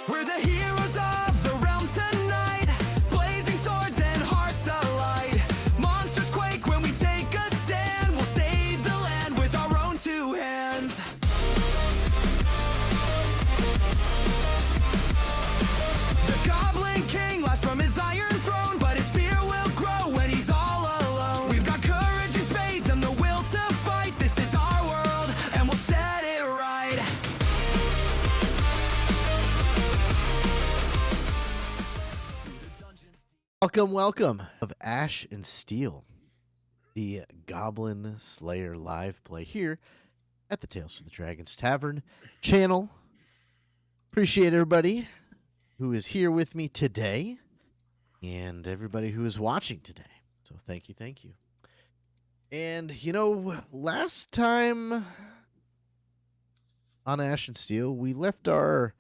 We're the heroes of the realm tonight, blazing swords and hearts alight. Monsters quake when we take a stand. We'll save the land with our own two hands. The Goblin King laughs from his iron throne, but his fear will grow when he's all alone. We've got courage and spades and the will to fight. This is our world and we'll set it right. Welcome of Ash and Steele, the Goblin Slayer live play here at the Tales from the Dragons Tavern channel. Appreciate everybody who is here with me today and everybody who is watching today. So thank you. And, last time on Ash and Steele, we left our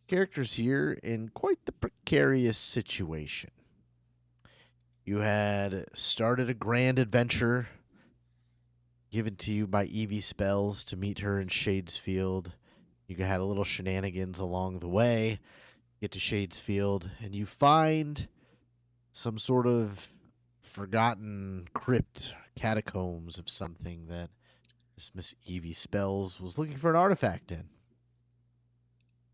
characters here in quite the precarious situation. You had started a grand adventure given to you by Evie Spells to meet her in Shadesfield. You had a little shenanigans along the way, get to Shadesfield, and you find some sort of forgotten crypt, catacombs of something that this Miss Evie Spells was looking for an artifact in.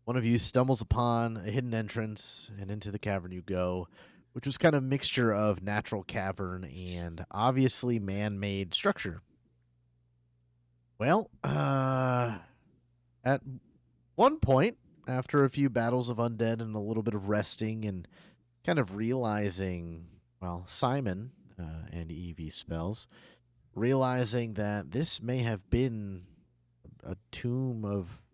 One of you stumbles upon a hidden entrance, and into the cavern you go, which was kind of a mixture of natural cavern and obviously man-made structure. Well, at one point, after a few battles of undead and a little bit of resting and kind of realizing, Simon and Evie Spells, realizing that this may have been a tomb of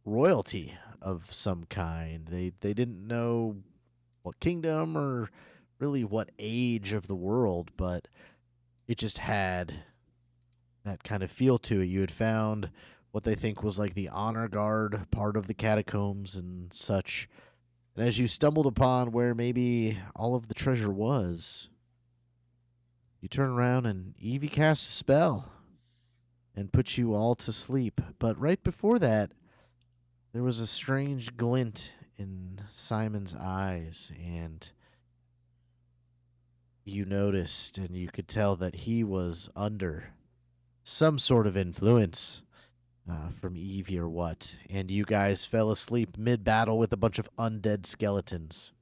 royalty of some kind. They didn't know what kingdom or really what age of the world, but it just had that kind of feel to it. You had found what they think was like the honor guard part of the catacombs and such. And as you stumbled upon where maybe all of the treasure was, you turn around and Evie casts a spell and puts you all to sleep. But right before that, there was a strange glint in Simon's eyes, and you noticed and you could tell that he was under some sort of influence from Evie or what, and you guys fell asleep mid-battle with a bunch of undead skeletons.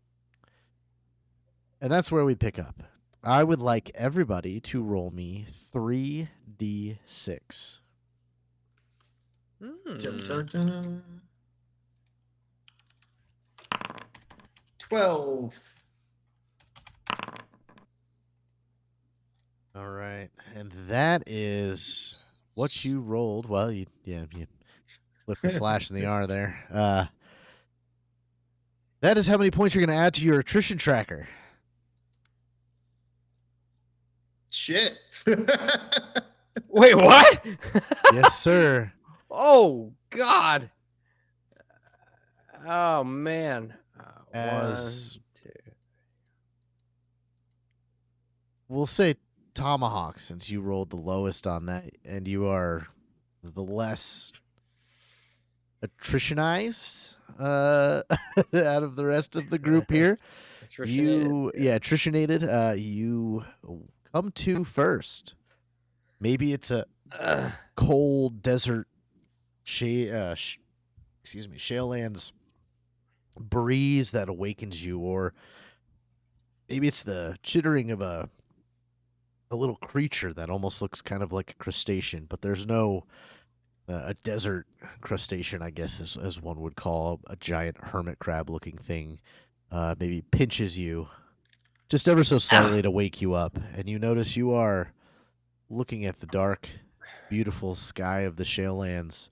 And that's where we pick up. I would like everybody to roll me 3d6. Dun, dun, dun. 12. All right, and that is what you rolled. Well, you flipped the slash and the R there. That is how many points you're going to add to your attrition tracker. Shit. Wait, what? Yes, sir. Oh, God. Oh, man. As 1, 2. we'll say tomahawk, since you rolled the lowest on that, and you are the less attritionized out of the rest of the group here. Attritionated. You come to first. Maybe it's a cold desert Shalelands breeze that awakens you, or maybe it's the chittering of a little creature that almost looks kind of like a crustacean, but there's no a desert crustacean, I guess, as one would call a giant hermit crab looking thing. Maybe pinches you just ever so slightly to wake you up, and you notice you are looking at the dark, beautiful sky of the Shalelands,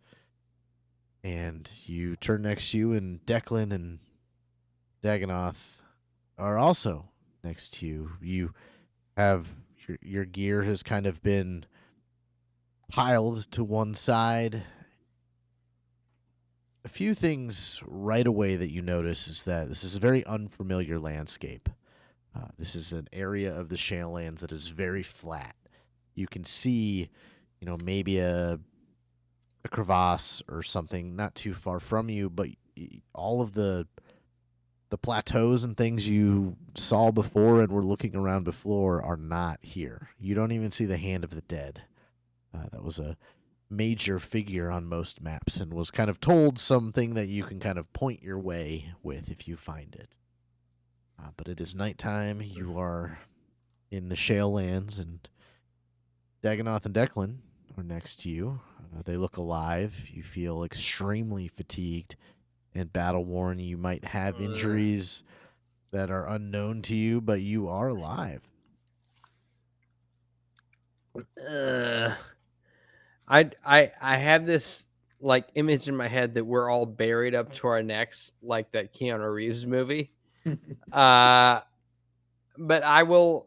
and you turn next to you, and Declan and Dagonoth are also next to you. You have your gear has kind of been piled to one side. A few things right away that you notice is that this is a very unfamiliar landscape. This is an area of the Shalelands that is very flat. You can see, maybe a a crevasse or something not too far from you, but all of the plateaus and things you saw before and were looking around before are not here. You don't even see the hand of the dead. That was a major figure on most maps and was kind of told something that you can kind of point your way with if you find it. But it is nighttime. You are in the Shalelands, and Dagonoth and Declan are next to you. They look alive. You feel extremely fatigued and battle worn. You might have injuries that are unknown to you, but you are alive. I have this like image in my head that we're all buried up to our necks, like that Keanu Reeves movie. But I will.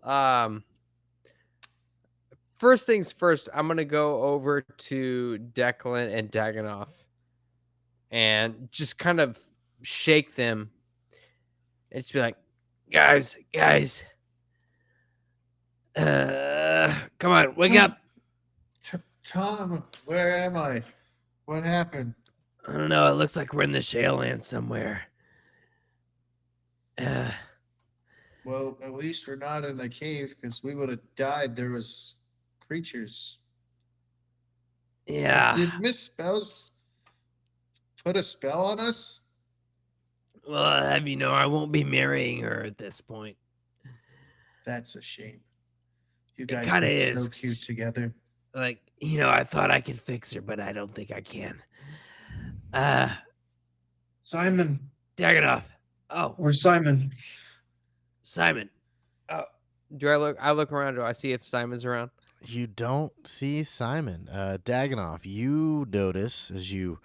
First things first, I'm gonna go over to Declan and Dagonoth and just kind of shake them and just be like, guys, come on, wake up. Tom, where am I? What happened? I don't know. It looks like we're in the Shalelands somewhere. Well, at least we're not in the cave because we would have died. There was creatures. Yeah. Did Miss Spells put a spell on us? Well, I'll have you know, I won't be marrying her at this point. That's a shame. You guys kinda look so is. cute together. Like, you know, I thought I could fix her, but I don't think I can. Simon, Dagonoth. Oh, where's Simon? Simon. Oh, I look around? Do I see if Simon's around? You don't see Simon. Dagonoth, you notice as you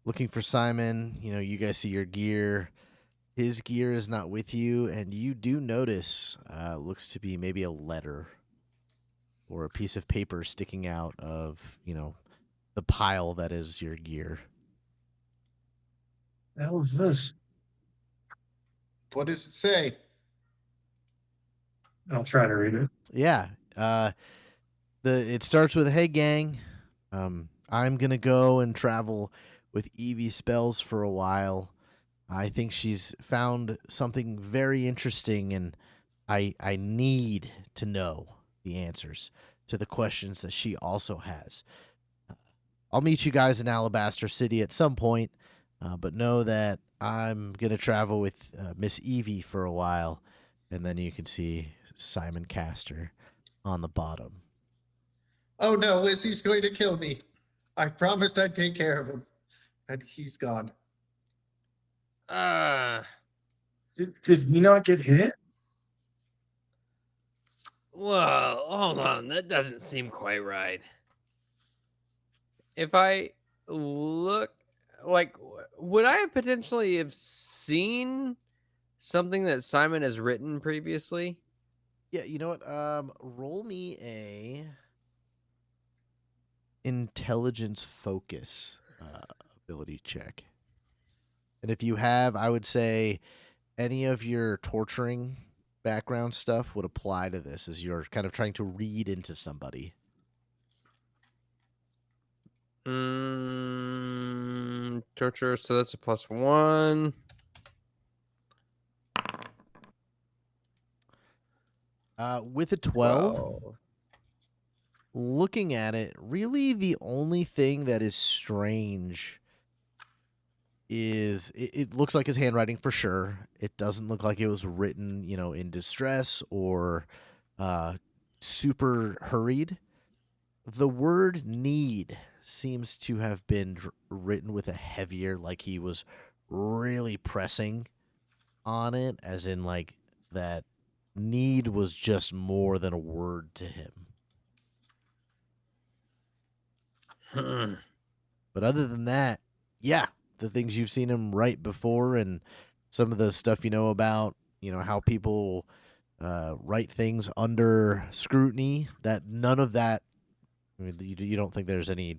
looking for Simon, you guys see your gear. His gear is not with you, and you do notice looks to be maybe a letter or a piece of paper sticking out of, the pile that is your gear. The hell is this? What does it say? I'll try to read it. Yeah. It starts with, "Hey gang, I'm gonna go and travel with Evie Spells for a while. I think she's found something very interesting, and I need to know the answers to the questions that she also has. I'll meet you guys in Alabaster City at some point, but know that I'm gonna travel with Miss Evie for a while." And then you can see Simon Castor on the bottom. Oh no, Lizzie's going to kill me. I promised I'd take care of him. And he's gone. Did he not get hit? Whoa, hold on. That doesn't seem quite right. If I look, like, would I have potentially have seen something that Simon has written previously? Yeah, you know what? Roll me a intelligence focus ability check. And if you have, I would say any of your torturing background stuff would apply to this as you're kind of trying to read into somebody. Torture, so that's a +1. With a 12, Wow. looking at it, really the only thing that is strange is it looks like his handwriting for sure. It doesn't look like it was written, in distress or super hurried. The word need seems to have been written with a heavier, like he was really pressing on it, as in like that need was just more than a word to him. But other than that, yeah, the things you've seen him write before and some of the stuff about, how people write things under scrutiny, that none of that, I mean, you don't think there's any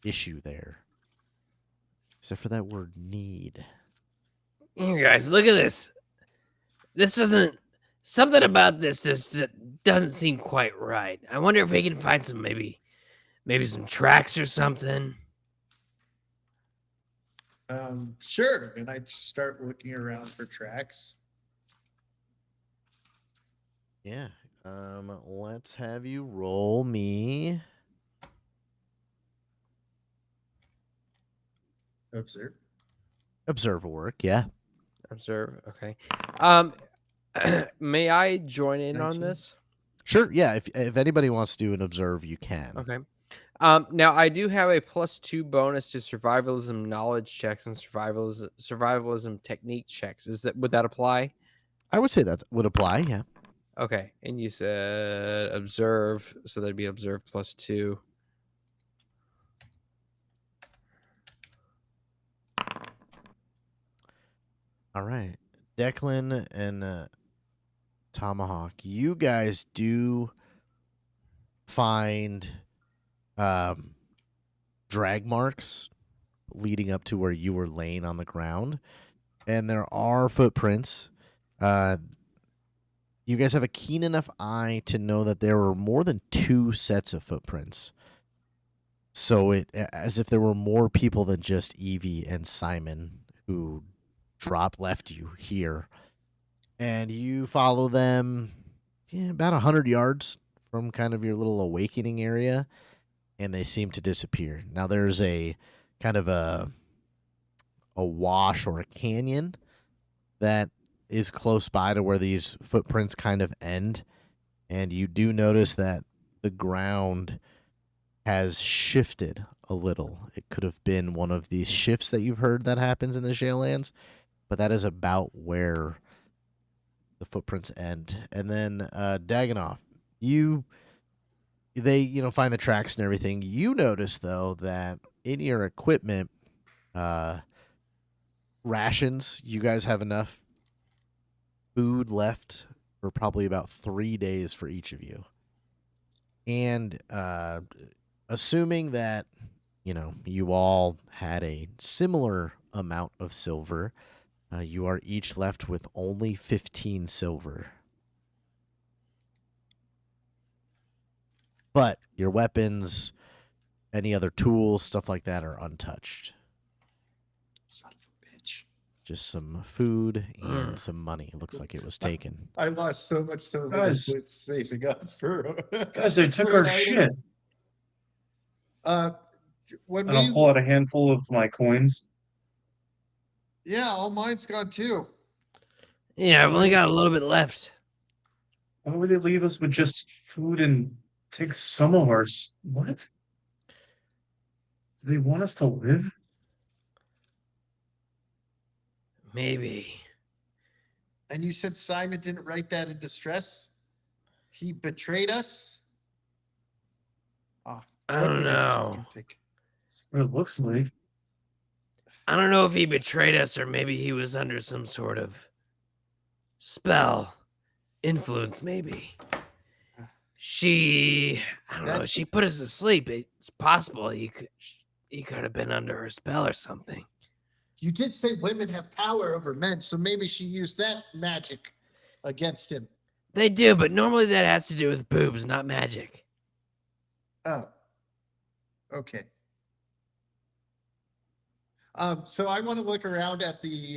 issue there. Except for that word need. You guys, look at this. Something about this just doesn't seem quite right. I wonder if we can find some maybe some tracks or something. Sure. And I just start looking around for tracks. Yeah. Let's have you roll me. Observe. Observe work, yeah. Observe. Okay. May I join in on 19. this? Sure, yeah. If anybody wants to do an observe, you can. Okay. Now I do have a +2 bonus to survivalism knowledge checks and survivalism technique checks. Would that apply? I would say that would apply, yeah. Okay. And you said observe, so that'd be observe +2. All right. Declan and Tomahawk, you guys do find drag marks leading up to where you were laying on the ground, and there are footprints. You guys have a keen enough eye to know that there were more than 2 sets of footprints. So as if there were more people than just Evie and Simon who left you here. And you follow them about 100 yards from kind of your little awakening area, and they seem to disappear. Now there's a kind of a wash or a canyon that is close by to where these footprints kind of end, and you do notice that the ground has shifted a little. It could have been one of these shifts that you've heard that happens in the Shalelands, but that is about where the footprints end. And then Dagonoff, they find the tracks and everything. You notice though that in your equipment, rations, you guys have enough food left for probably about 3 days for each of you. And assuming that you all had a similar amount of silver, you are each left with only 15 silver. But your weapons, any other tools, stuff like that are untouched. Son of a bitch. Just some food and some money. It looks like it was taken. I lost so much silver that Guys. was saving up for. Guys, they took for our an item. shit. When And I'll pull out a handful of my coins. yeah, all mine's gone too. Yeah, I've only got a little bit left. Why would they leave us with just food and take some of our what? Do they want us to live? Maybe. And you said Simon didn't write that in distress? He betrayed us? Oh, I what don't did his sister know. think? That's what it looks like. I don't know if he betrayed us or maybe he was under some sort of spell, influence, maybe. I don't know. She put us to sleep. It's possible he could have been under her spell or something. You did say women have power over men, so maybe she used that magic against him. They do, but normally that has to do with boobs, not magic. Oh. Okay. So I want to look around at the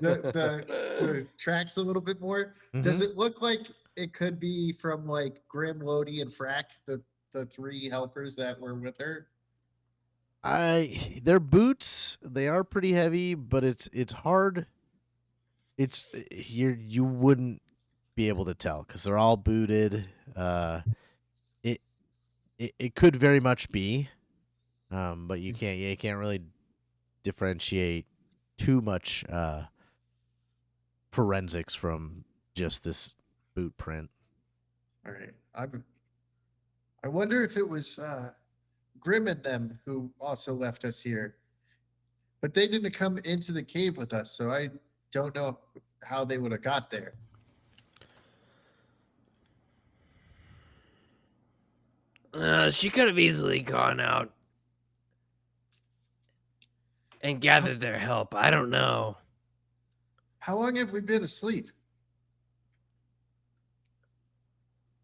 the tracks a little bit more. Does it look like it could be from like Grim, Lodi, and Frack, the 3 helpers that were with her? Their boots, they are pretty heavy, but it's hard. You wouldn't be able to tell because they're all booted. It could very much be, but you can't really differentiate too much forensics from just this boot print. All right. I wonder if it was Grim and them who also left us here. But they didn't come into the cave with us, so I don't know how they would have got there. She could have easily gone out and gathered their help. I don't know. How long have we been asleep?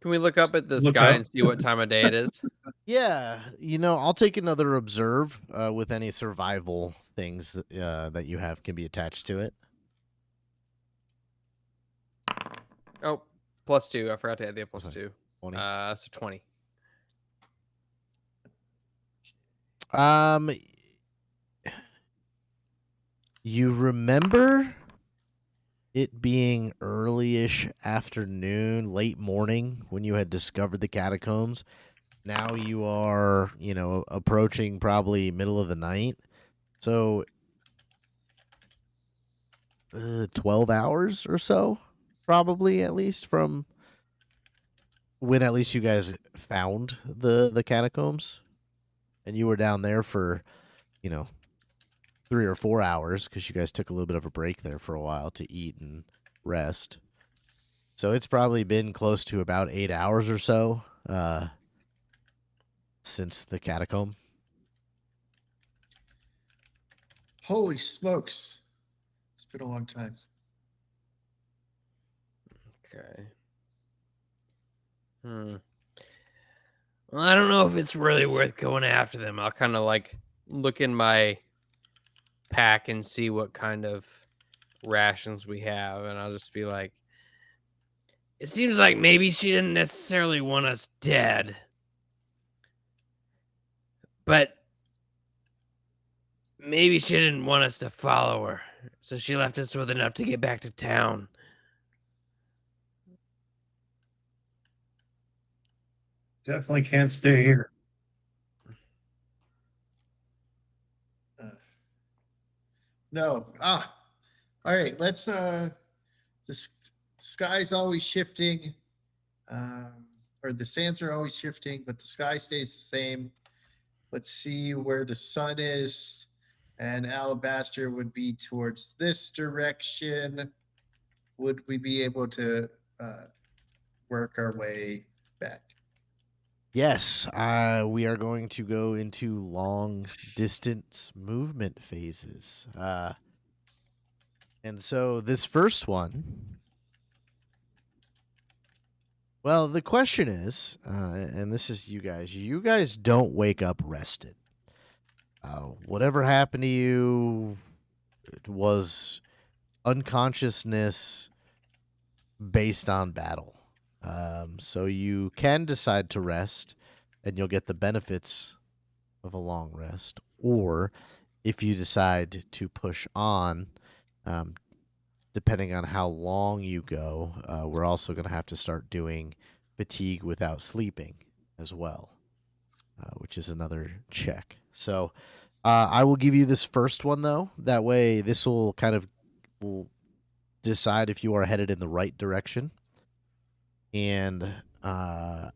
Can we look up at the Look sky up. and see what time of day it is? Yeah, I'll take another observe with any survival things that you have can be attached to it. Oh, +2. I forgot to add the +2. 20. So 20. You remember it being early-ish afternoon, late morning when you had discovered the catacombs. Now you are, approaching probably middle of the night. So 12 hours or so, probably, at least, from when at least you guys found the catacombs. And you were down there for, 3 or 4 hours because you guys took a little bit of a break there for a while to eat and rest. So it's probably been close to about 8 hours or so since the catacomb. Holy smokes. It's been a long time. Okay. Well, I don't know if it's really worth going after them. I'll kind of like look in my pack and see what kind of rations we have, and I'll just be like, it seems like maybe she didn't necessarily want us dead, but maybe she didn't want us to follow her, so she left us with enough to get back to town. Definitely can't stay here. No. All right. Let's. The sky's always shifting, or the sands are always shifting, but the sky stays the same. Let's see where the sun is, and Alabaster would be towards this direction. Would we be able to work our way back? Yes, we are going to go into long distance movement phases. And so this first one, well, the question is, and this is you guys don't wake up rested. Whatever happened to you, it was unconsciousness based on battle. So you can decide to rest, and you'll get the benefits of a long rest. Or if you decide to push on, depending on how long you go, we're also going to have to start doing fatigue without sleeping as well, which is another check. So I will give you this first one, though. That way, this will kind of decide if you are headed in the right direction. And how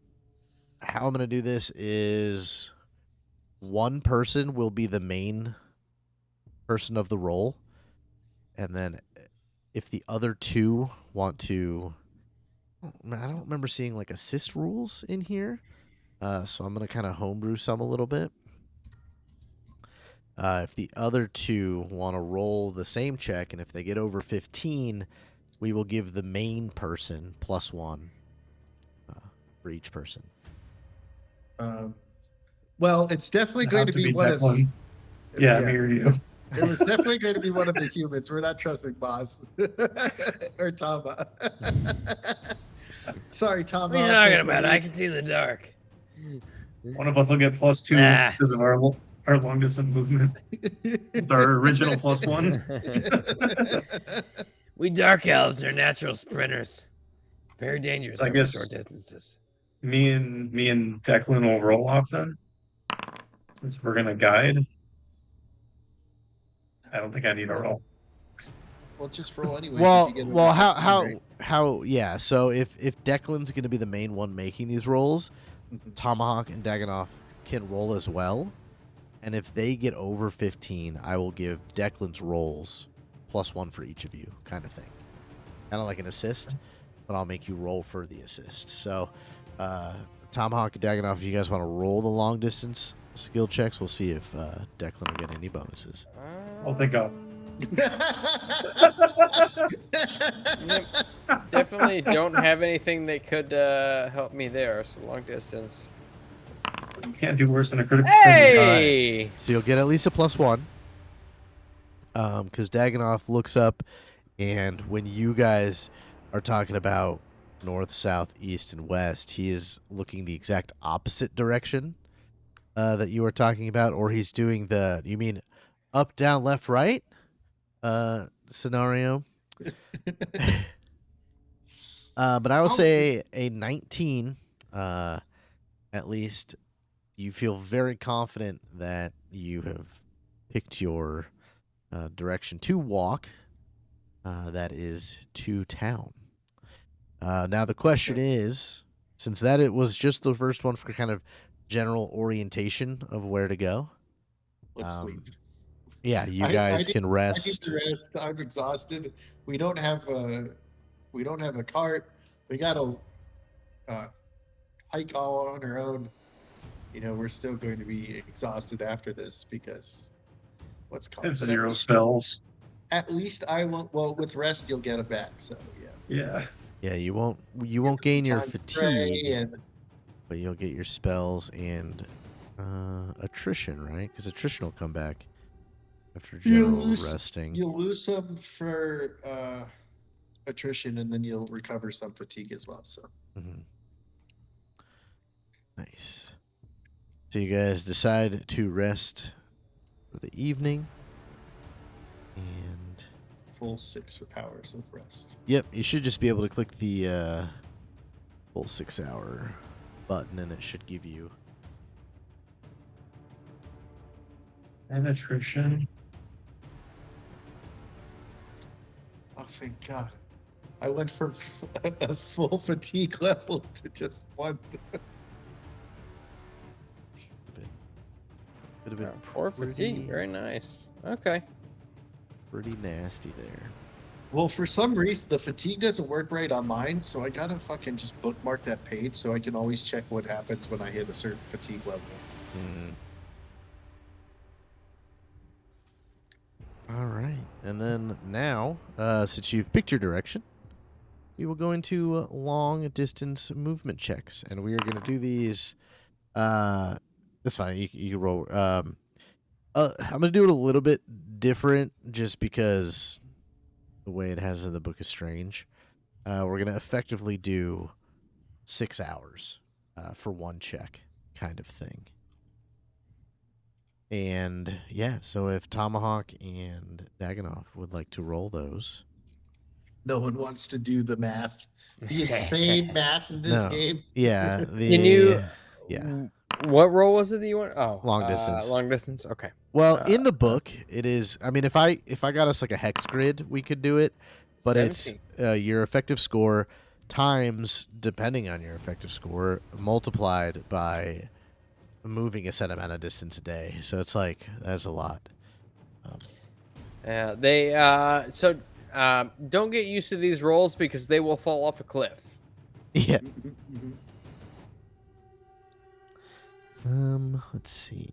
I'm going to do this is one person will be the main person of the role. And then if the other two want to... I don't remember seeing like assist rules in here. So I'm going to kind of homebrew some a little bit. If the other two want to roll the same check, and if they get over 15, we will give the main person +1 for each person. Well, it's definitely going to be one of. Yeah, I'm here you. It was definitely going to be one of the humans. We're not trusting Boss or Tama. Sorry, Tama. What are you talking about? I can see in the dark. One of us will get +2 because of our long distance movement. With our original +1. We dark elves are natural sprinters. Very dangerous I over guess short distances. Me and Declan will roll off then. Since we're gonna guide. I don't think I need a roll. Well, just roll anyway. Yeah. So if Declan's going to be the main one making these rolls, Tomahawk and Daganov can roll as well. And if they get over 15, I will give Declan's rolls +1 for each of you, kind of thing. Kind of like an assist, but I'll make you roll for the assist. So Tomahawk and Daganov, if you guys want to roll the long distance skill checks, we'll see if Declan will get any bonuses. I'll think up. Definitely don't have anything that could help me there. So long distance. You can't do worse than a critical. Hey! So you'll get at least a +1. because Daganov looks up, and when you guys are talking about north, south, east, and west, he is looking the exact opposite direction that you were talking about, or he's doing the, you mean up, down, left, right scenario. But I will say a 19, at least, you feel very confident that you have picked your direction to walk. That is to town. Now the question is, since that it was just the first one for kind of general orientation of where to go. Let's sleep. Yeah, you I guys need- can I need rest. to rest. I'm exhausted. We don't have a cart. We gotta hike all on our own. You know, we're still going to be exhausted after this because what's I called have 0 spells. At least I won't. Well, with rest, you'll get it back. So yeah. Yeah. Yeah, you won't gain your Time to pray fatigue, and but you'll get your spells and attrition, right? Because attrition will come back after general resting. you'll lose some for attrition, and then you'll recover some fatigue as well. So Mhm. Nice. So you guys decide to rest for the evening, and full 6 hours of rest. yep, you should just be able to click the full 6-hour button, and it should give you. And attrition. Oh, thank God! I went from a full fatigue level to just one. Could have been 4 fatigue. Very nice. Okay. pretty nasty there. Well, for some reason, the fatigue doesn't work right on mine, so I gotta fucking just bookmark that page so I can always check what happens when I hit a certain fatigue level. Mhm. All right, and then now, since you've picked your direction, we will go into long distance movement checks, and we are going to do these. That's fine. You can roll. I'm going to do it a little bit different, just because the way it has in the Book is strange. We're going to effectively do 6 hours for one check, kind of thing. And yeah, so if Tomahawk and Daganov would like to roll those. No one wants to do the math. The insane math in this No. game. Yeah, Can you? yeah. What role was it that you want? Oh, Long distance. Long distance. Okay. Well, in the book, it is. I mean, if I got us like a hex grid, we could do it. But 17. it's your effective score times, depending on your effective score, multiplied by moving a set amount of distance a day. So it's like that's a lot. Yeah, they don't get used to these rolls because they will fall off a cliff. Yeah. Mm-hmm. Let's see.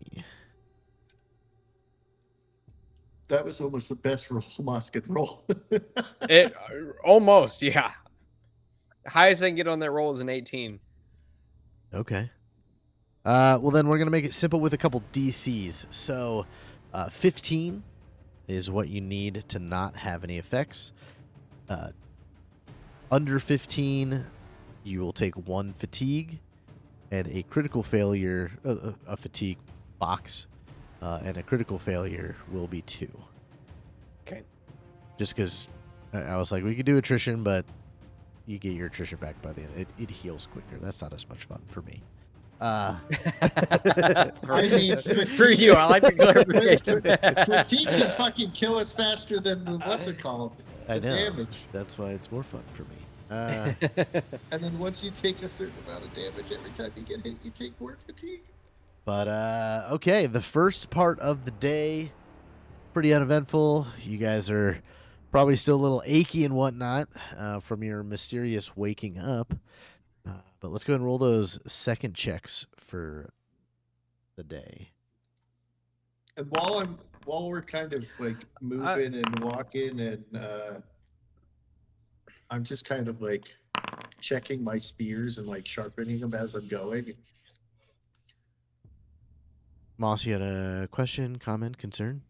That was almost the best roll Moss could roll. It almost, yeah. Highest I can get on that roll is an 18. Okay. Well, then we're going to make it simple with a couple DCs. So 15 is what you need to not have any effects. Under 15, you will take 1 fatigue and a critical failure, a fatigue box, and a critical failure will be 2. Okay. Just because I was like, we could do attrition, but you get your attrition back by the end. It heals quicker. That's not as much fun for me. I mean, For you, I like the clarification. fatigue can fucking kill us faster than what's it called? I The know. damage. That's why it's more fun for me. And then once you take a certain amount of damage, every time you get hit, you take more fatigue. But okay, the first part of the day, pretty uneventful. You guys are probably still a little achy and whatnot from your mysterious waking up. But let's go ahead and roll those second checks for the day. And while we're kind of like moving and walking, and I'm just kind of like checking my spears and like sharpening them as I'm going. Moss, you had a question, comment, concern?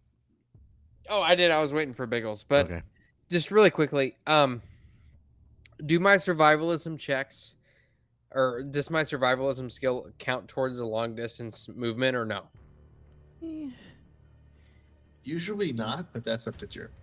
Oh, I did. I was waiting for Biggles, but Okay. just really quickly, do my survivalism checks or does my survivalism skill count towards the long distance movement or no? Usually not, but that's up to Jeremy.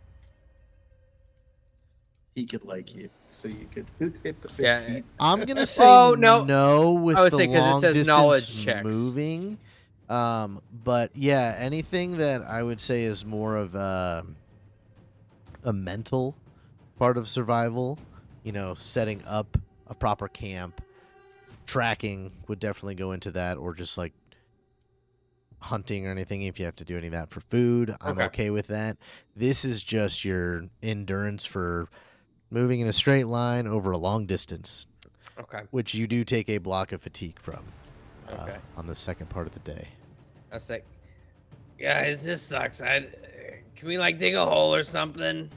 He could like you, so you could hit the Yeah. 15. I'm gonna say Oh, no. no with I would the say 'cause it long says distance knowledge checks. moving. But yeah, anything that I would say is more of a mental part of survival, setting up a proper camp, tracking would definitely go into that, or just like hunting or anything. If you have to do any of that for food, I'm Okay. okay with that. This is just your endurance for moving in a straight line over a long distance, Okay. which you do take a block of fatigue from Okay. on the second part of the day. That's like, guys, this sucks. Can we like dig a hole or something?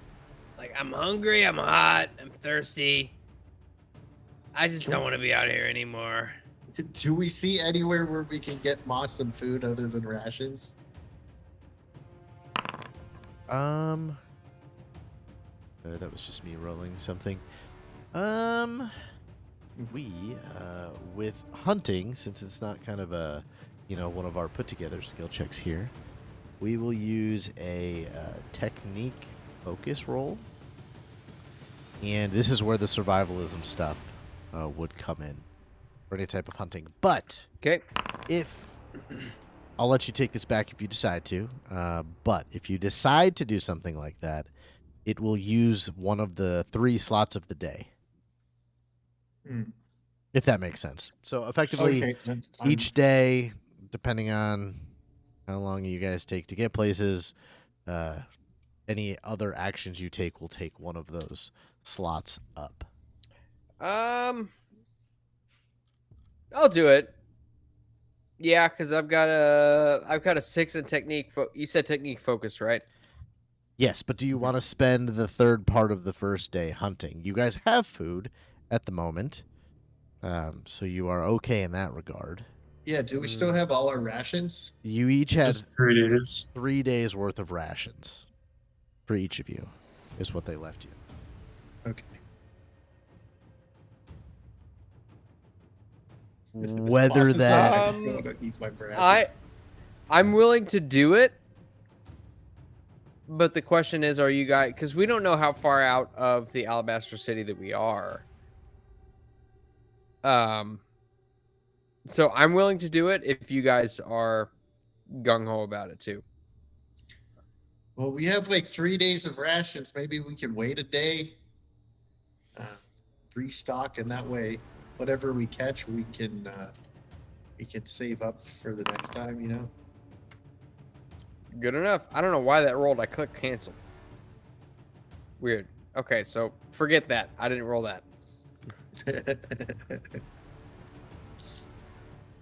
Like, I'm hungry, I'm hot, I'm thirsty. I just don't want to be out here anymore. Do we see anywhere where we can get moss and food other than rations? That was just me rolling something. We with hunting, since it's not kind of a, one of our put together skill checks here, we will use a technique focus roll, and this is where the survivalism stuff would come in for any type of hunting. But Okay. if I'll let you take this back if you decide to, but if you decide to do something like that, it will use one of the 3 slots of the day. If that makes sense. So effectively, Okay, then each day, depending on how long you guys take to get places, any other actions you take will take one of those slots up. I'll do it. Yeah, because I've got a 6 in technique. You said technique focus, right? Yes, but do you want to spend the third part of the first day hunting? You guys have food at the moment, so you are okay in that regard. Yeah, do we still have all our rations? You each had Just 3 days. 3 days worth of rations for each of you, is what they left you. Okay. Whether Boss is that hot, I just don't want to eat my rations. I'm willing to do it, but the question is, are you guys? Because we don't know how far out of the Alabaster City that we are. So I'm willing to do it if you guys are gung ho about it too. Well, we have like 3 days of rations. Maybe we can wait a day, restock, and that way, whatever we catch, we can save up for the next time. Good enough. I don't know why that rolled. I clicked cancel. Weird. Okay, so forget that. I didn't roll that.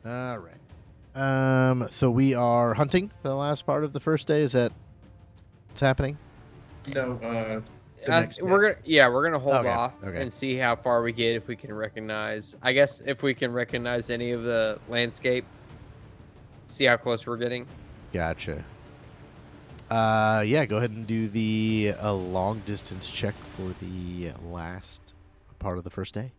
All right. So we are hunting for the last part of the first day. Is that what's happening? No, the next day. We're gonna hold Okay, off okay. and see how far we get if we can recognize. I guess if we can recognize any of the landscape, see how close we're getting. Gotcha. Yeah, go ahead and do the long distance check for the last part of the first day.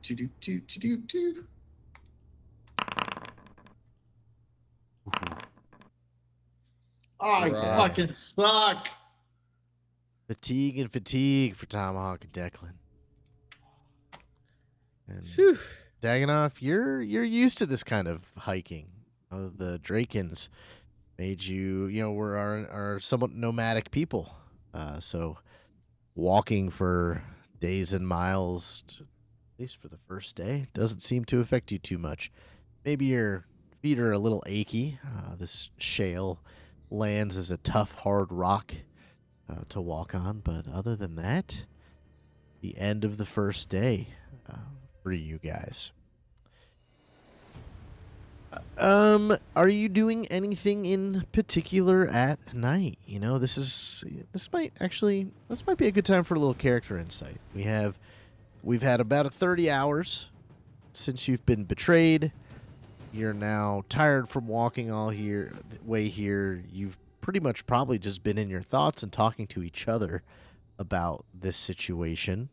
Do. I Rough. fucking suck. Fatigue for Tomahawk and Declan. And Whew. Dagonoff, you're used to this kind of hiking. The Drakens made you, are somewhat nomadic people. So walking for days and miles, at least for the first day, doesn't seem to affect you too much. Maybe your feet are a little achy. This shale lands is a tough, hard rock to walk on. But other than that, the end of the first day for you guys. Are you doing anything in particular at night? This might be a good time for a little character insight. We've had about 30 hours since you've been betrayed. you're now tired from walking all way here. You've pretty much probably just been in your thoughts and talking to each other about this situation.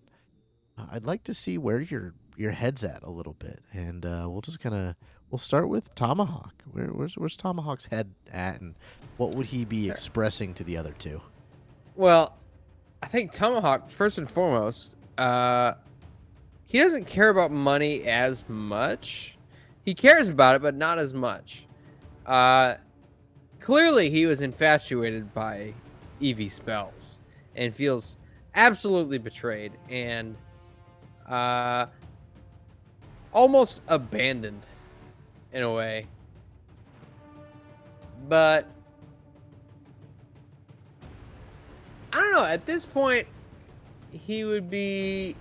I'd like to see where your head's at a little bit, and we'll start with Tomahawk. Where's Tomahawk's head at, and what would he be expressing to the other two? Well, I think Tomahawk, first and foremost, he doesn't care about money as much. He cares about it, but not as much. Clearly, he was infatuated by Evie spells and feels absolutely betrayed and almost abandoned in a way. But I don't know. At this point, he would be.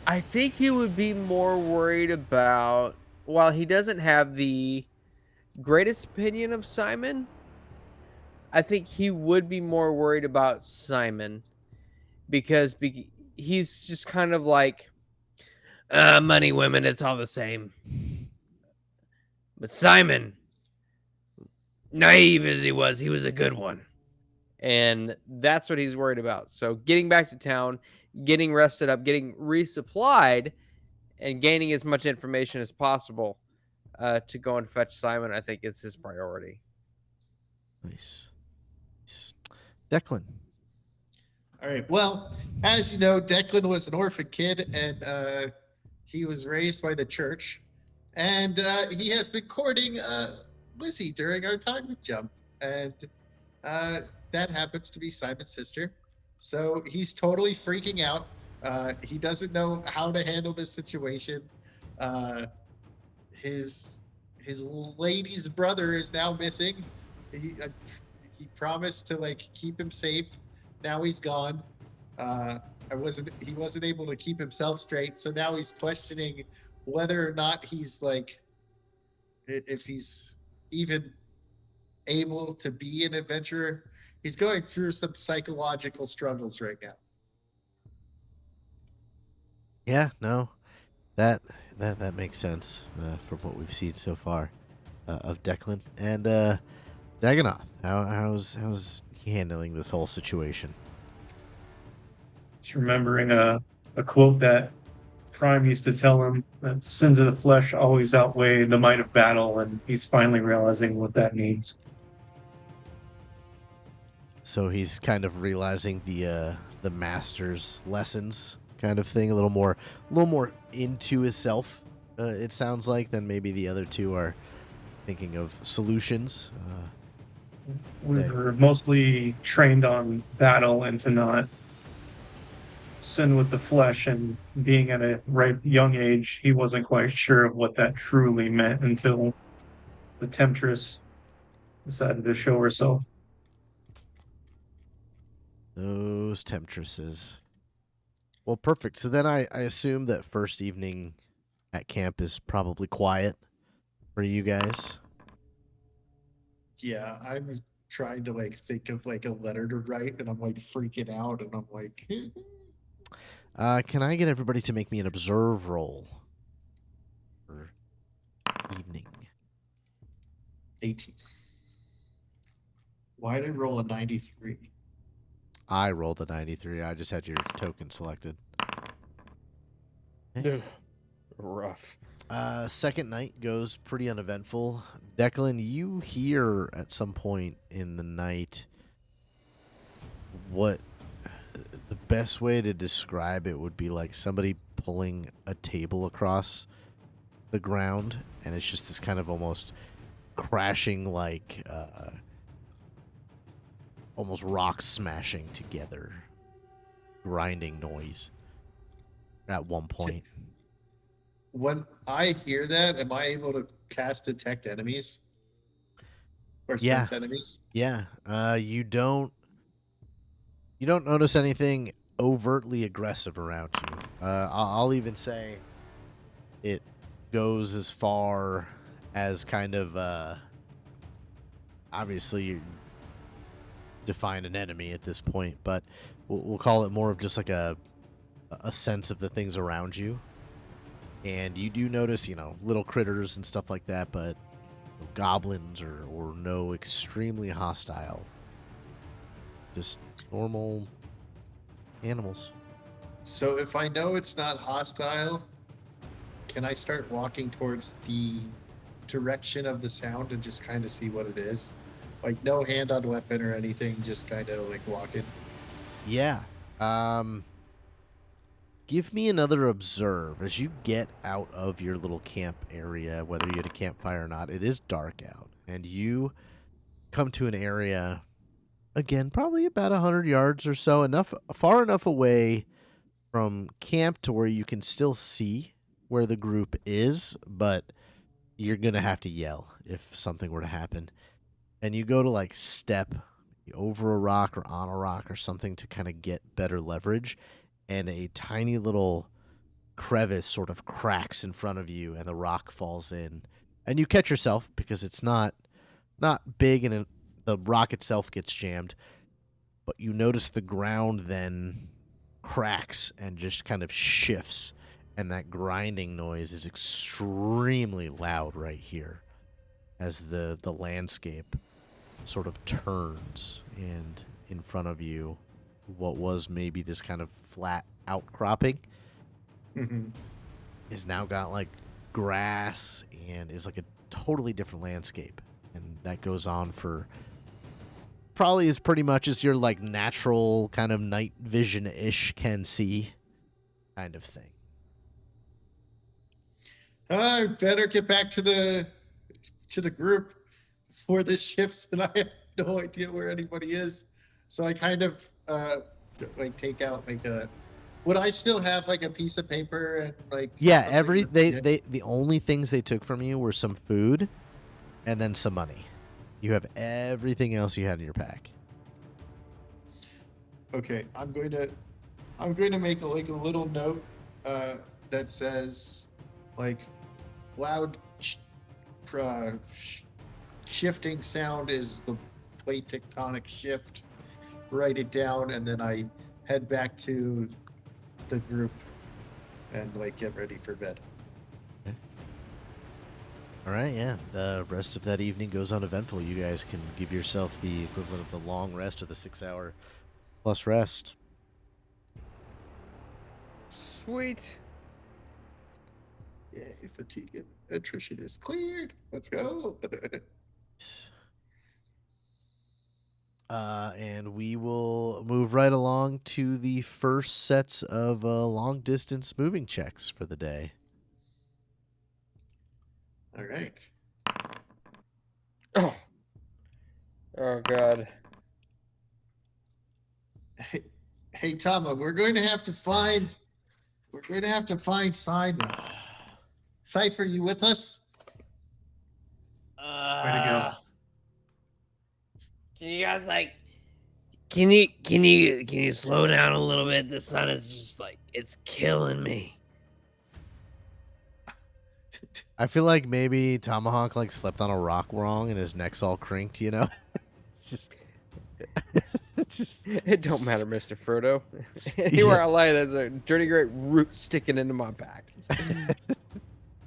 I think he would be more worried about. While he doesn't have the greatest opinion of Simon, I think he would be more worried about Simon because he's just kind of like, money, women, it's all the same. But Simon, naive as he was a good one. And that's what he's worried about. So getting back to town, getting rested up, getting resupplied, and gaining as much information as possible to go and fetch Simon, I think it's his priority. Nice. Declan. All right. Well, as you know, Declan was an orphan kid, and he was raised by the church, and he has been courting Lizzie during our time jump, and that happens to be Simon's sister. So he's totally freaking out. He doesn't know how to handle this situation. His lady's brother is now missing. He promised to like keep him safe. Now he's gone. He wasn't able to keep himself straight, so now he's questioning whether or not he's like, if he's even able to be an adventurer. He's going through some psychological struggles right now. Yeah, no, that makes sense from what we've seen so far of Declan and Dagonoth. How's he handling this whole situation? Just remembering a quote that Prime used to tell him that sins of the flesh always outweigh the might of battle, and he's finally realizing what that means. So he's kind of realizing the master's lessons, kind of thing, a little more into himself. It sounds like than maybe the other two are thinking of solutions. We were mostly trained on battle and to not sin with the flesh, and being at a young age, he wasn't quite sure of what that truly meant until the temptress decided to show herself. Those temptresses. Well, perfect. So then I assume that first evening at camp is probably quiet for you guys. Yeah, I'm trying to like think of like a letter to write, and I'm like freaking out, and I'm like, Can I get everybody to make me an observe roll for evening? 18. Why'd I roll a 93? I rolled a 93. I just had your token selected. Okay. Rough. Second night goes pretty uneventful. Declan, you hear at some point in the night what the best way to describe it would be like somebody pulling a table across the ground, and it's just this kind of almost crashing, like almost rocks smashing together, grinding noise at one point. When I hear that, am I able to cast detect enemies? Or Yeah. sense enemies? Yeah, you don't notice anything overtly aggressive around you. I'll even say it goes as far as kind of obviously you define an enemy at this point, but we'll call it more of just like a sense of the things around you. And you do notice, little critters and stuff like that, but no goblins or no extremely hostile. Just normal animals. So if I know it's not hostile, can I start walking towards the direction of the sound and just kind of see what it is? Like no hand on weapon or anything, just kind of like walking. Yeah. Give me another observe. As you get out of your little camp area, whether you had a campfire or not, it is dark out. And you come to an area, again, probably about 100 yards or so, far enough away from camp to where you can still see where the group is, but you're going to have to yell if something were to happen. And you go to like step over a rock or on a rock or something to kind of get better leverage, and a tiny little crevice sort of cracks in front of you and the rock falls in. And you catch yourself because it's not big and the rock itself gets jammed, but you notice the ground then cracks and just kind of shifts, and that grinding noise is extremely loud right here as the landscape sort of turns, and in front of you what was maybe this kind of flat outcropping is now got like grass and is like a totally different landscape, and that goes on for probably as pretty much as your like natural kind of night vision-ish can see kind of thing. I better get back to the group before this shifts, and I have no idea where anybody is. So I kind of like take out like a. Would I still have like a piece of paper and like? Yeah, something the only things they took from you were some food and then some money. You have everything else you had in your pack. Okay, I'm going to make a little note that says like loud shifting sound is the plate tectonic shift. Write it down, and then I head back to the group and like get ready for bed. Okay. All right, yeah. The rest of that evening goes uneventful. You guys can give yourself the equivalent of the long rest or the 6-hour plus rest. Sweet. Yay, fatigue and attrition is cleared. Let's go. And we will move right along to the first sets of long distance moving checks for the day. All right. Oh God. Hey, Tama, we're going to have to find Simon. Cypher, you with us? Way to go. Can you guys can you slow down a little bit? The sun is just it's killing me. I feel like maybe Tomahawk slept on a rock wrong and his neck's all crinked, It's just It don't matter, Mr. Frodo. Anywhere I lay, there's a dirty great root sticking into my back.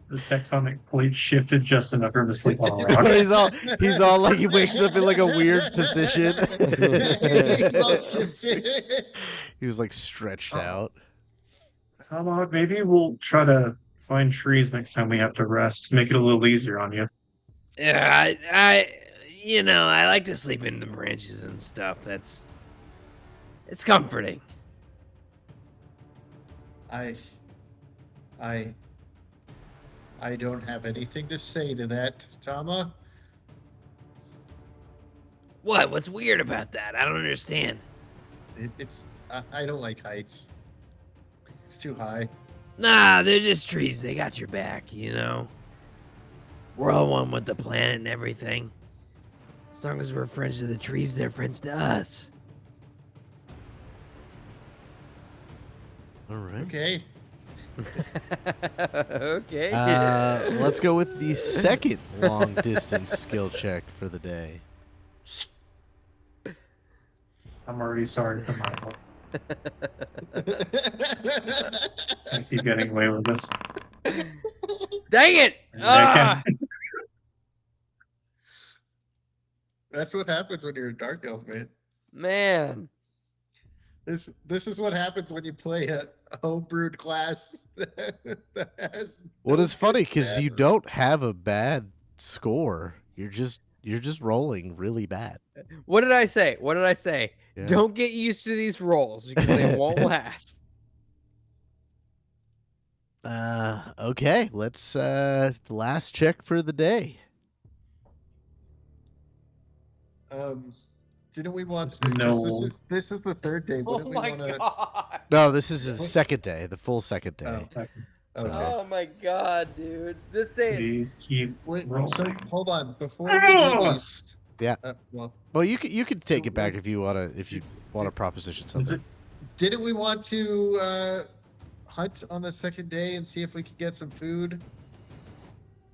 The tectonic plate shifted just enough for him to sleep on a rock. he's all like he wakes up in a weird position. He's all shifted. He was stretched out. Tomahawk, maybe we'll try to find trees next time we have to rest. Make it a little easier on you. Yeah, I like to sleep in the branches and stuff. It's comforting. I don't have anything to say to that, Tama. What? What's weird about that? I don't understand. I don't like heights. It's too high. Nah, they're just trees. They got your back, We're all one with the planet and everything. As long as we're friends to the trees, they're friends to us. All right. Okay. Okay. Let's go with the second long distance skill check for the day. I'm already sorry for my fault. I keep getting away with this. Dang it! I Ah! can't- That's what happens when you're a dark elf, man. Man. This is what happens when you play a homebrewed class that has Well, no it's funny good because you stats. don't have a bad score. You're just rolling really bad. What did I say? What did I say? Yeah. Don't get used to these rolls because they won't last. Okay, let's the last check for the day. Didn't we want? No. This is the third day. Oh Wouldn't we my want to? god. No, this is the What? second day, the full second day. Oh, So- okay. Oh my god, dude. This day is Please keep Wait, rolling. so hold on before we do these. Yeah. Well, Well, you can take it back Wait. if you wanna proposition Is something. it- didn't we want to hunt on the second day and see if we could get some food?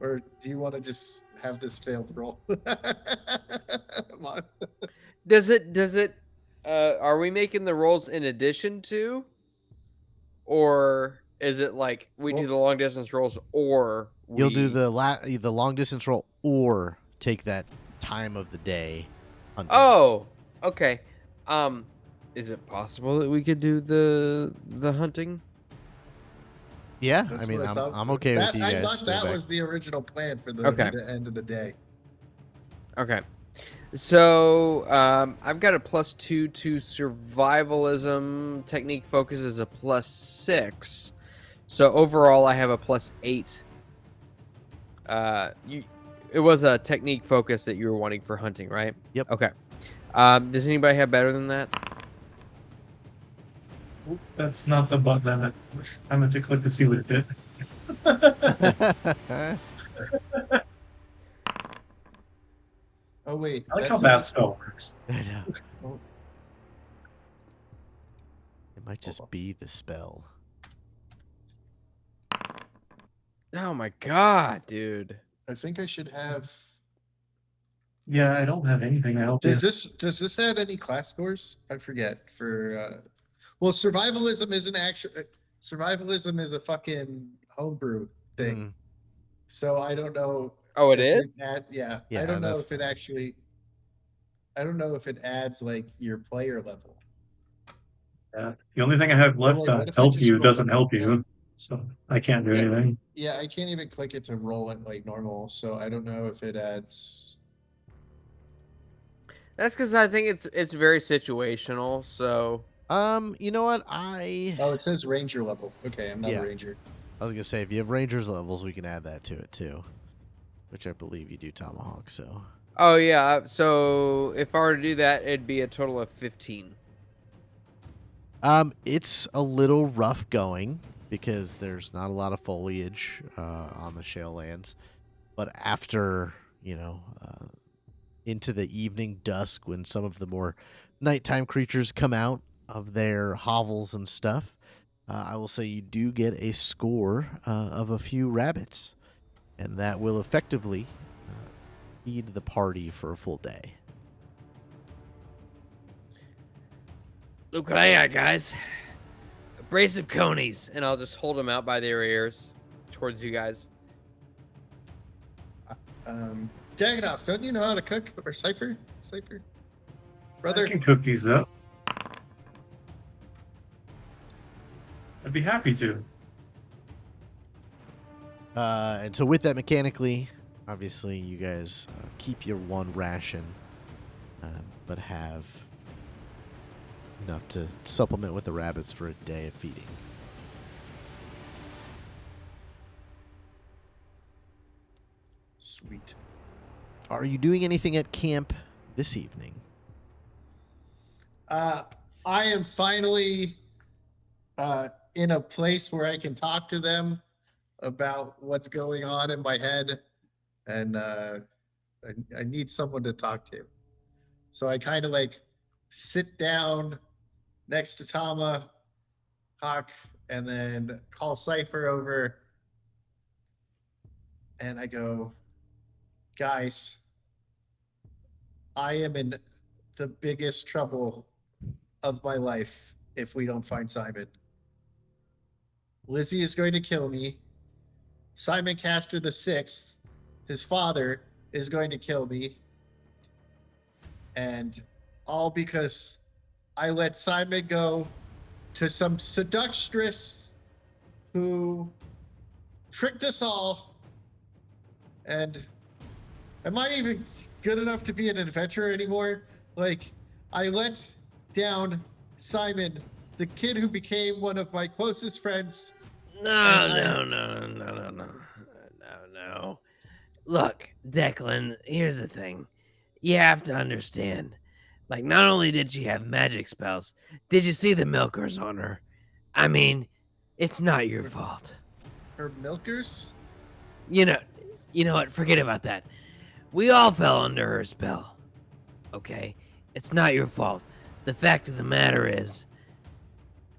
Or do you want to just have this failed roll? Come on. Does it are we making the rolls in addition to, or is it like we do Well- the long distance rolls, or You'll do we- the long distance roll or take that time of the day hunting. Oh, okay. Is it possible that we could do the hunting? Yeah, That's I mean, what I'm thought. okay with you I guys. thought staying that back. was the original plan for the, Okay. the end of the day. Okay. So I've got a +2 to survivalism. Technique focus is a +6. So overall, I have a +8. It was a technique focus that you were wanting for hunting, right? Yep. Okay. Does anybody have better than that? Oop, that's not the button I meant to click to see what it did. Oh wait, I like that how that doesn't- spell works. I know. well, It might just Hold on. be the spell. Oh my god, dude. I think I should have. Yeah, I don't have anything to help you. Does this add any class scores? I forget. For well, survivalism isn't actually. Survivalism is a fucking homebrew thing. Mm. So I don't know. Oh, it if is? Yeah, Yeah, I don't know that's if it actually. I don't know if it adds like your player level. Yeah. The only thing I have left wait, to what if I help just you roll doesn't it? help you, so I can't do Yeah. anything. Yeah, I can't even click it to roll it like normal. So I don't know if it adds. That's because I think it's very situational. So You know what? I Oh, it says ranger level. Okay, I'm not Yeah. a ranger. was gonna say if you have Rangers levels, we can add that to it too, which I believe you do, Tomahawk. So oh yeah. So if I were to do that, it'd be a total of 15. it's a little rough going because there's not a lot of foliage on the Shalelands, but after into the evening dusk when some of the more nighttime creatures come out of their hovels and stuff, I will say you do get a score of a few rabbits, and that will effectively feed the party for a full day. Look what I got, guys. A brace of conies. And I'll just hold them out by their ears towards you guys. Dagonoff, don't you know how to cook or cipher? Cipher, brother. I can cook these up. I'd be happy to. And so with that, mechanically, obviously, you guys keep your one ration, but have enough to supplement with the rabbits for a day of feeding. Sweet. Are you doing anything at camp this evening? I am finally in a place where I can talk to them about what's going on in my head, and I need someone to talk to. So I kind of like sit down next to Tama, Hawk, and then call Cypher over, and I go, guys, I am in the biggest trouble of my life if we don't find Simon. Lizzie is going to kill me. Simon Castor the Sixth, his father, is going to kill me. And all because I let Simon go to some seductress who tricked us all. And am I even good enough to be an adventurer anymore? Like, I let down Simon, the kid who became one of my closest friends. No. Look, Declan, here's the thing. You have to understand. Like, not only did she have magic spells, did you see the milkers on her? I mean, it's not your fault. Her milkers? You know what? Forget about that. We all fell under her spell. Okay? It's not your fault. The fact of the matter is,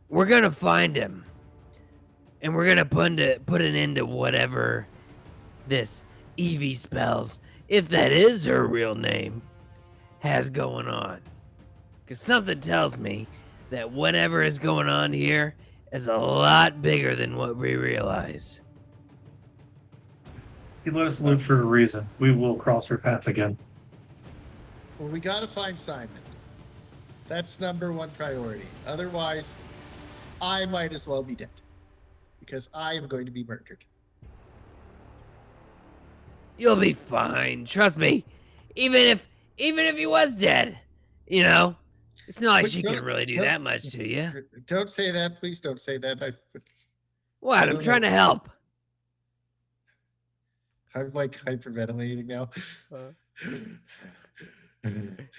we're gonna find him. And we're gonna put an end to whatever this Evie spells, if that is her real name, has going on. Because something tells me that whatever is going on here is a lot bigger than what we realize. He let us live for a reason. We will cross her path again. Well, we gotta find Simon. That's number one priority. Otherwise, I might as well be dead. Because I am going to be murdered. You'll be fine, trust me. Even if he was dead, you know, it's not like But she can really do that much to you. Don't say that. Please don't say that. What? I'm trying to help. I'm like hyperventilating now.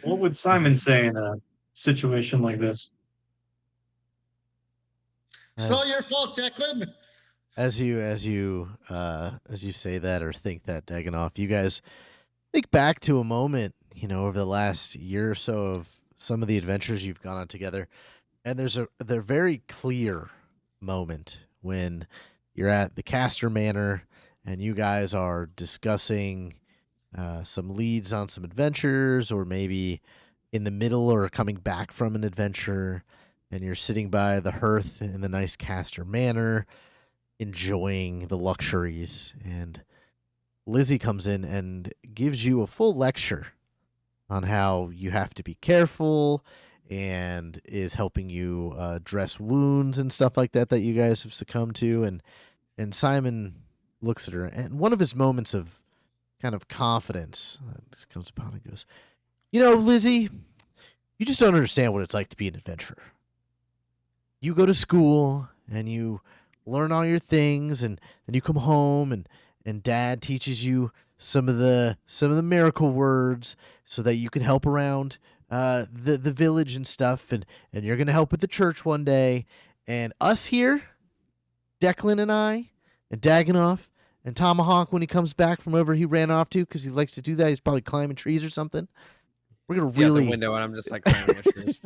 What would Simon say in a situation like this? It's all your fault, Declan. As you say that or think that, Dagonoff, you guys think back to a moment, over the last year or so of some of the adventures you've gone on together, and there's a very clear moment when you're at the Castor Manor and you guys are discussing some leads on some adventures, or maybe in the middle or coming back from an adventure, and you're sitting by the hearth in the nice Castor Manor, enjoying the luxuries, and Lizzie comes in and gives you a full lecture on how you have to be careful, and is helping you dress wounds and stuff like that you guys have succumbed to. And Simon looks at her, and one of his moments of kind of confidence just comes upon and goes, Lizzie, you just don't understand what it's like to be an adventurer. You go to school and you learn all your things, and you come home and Dad teaches you some of the miracle words so that you can help around the village and stuff, and you're gonna help with the church one day. And us here, Declan and I, and Dagonoff, and Tomahawk, when he comes back from wherever he ran off to, because he likes to do that, he's probably climbing trees or something. We're gonna See out really the window, and I'm just like climbing the trees.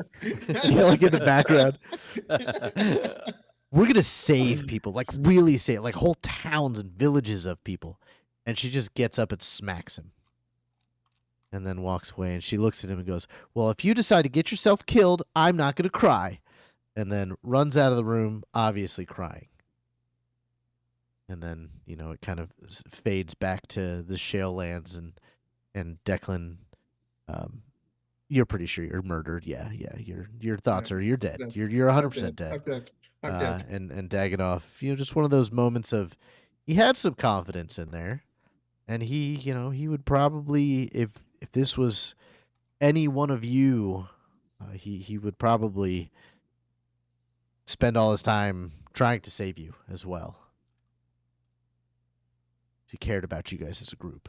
like in the background. We're gonna save people, like really save, like whole towns and villages of people. And she just gets up and smacks him, and then walks away. And she looks at him and goes, "Well, if you decide to get yourself killed, I'm not gonna cry." And then runs out of the room, obviously crying. And then it kind of fades back to the Shalelands, and Declan, you're pretty sure you're murdered. Yeah. Your thoughts are you're dead. dead. You're 100% dead. I'm dead. I'm dead. And Dagonoff, just one of those moments of he had some confidence in there, and he would probably, if this was any one of you, he would probably spend all his time trying to save you as well. He cared about you guys as a group.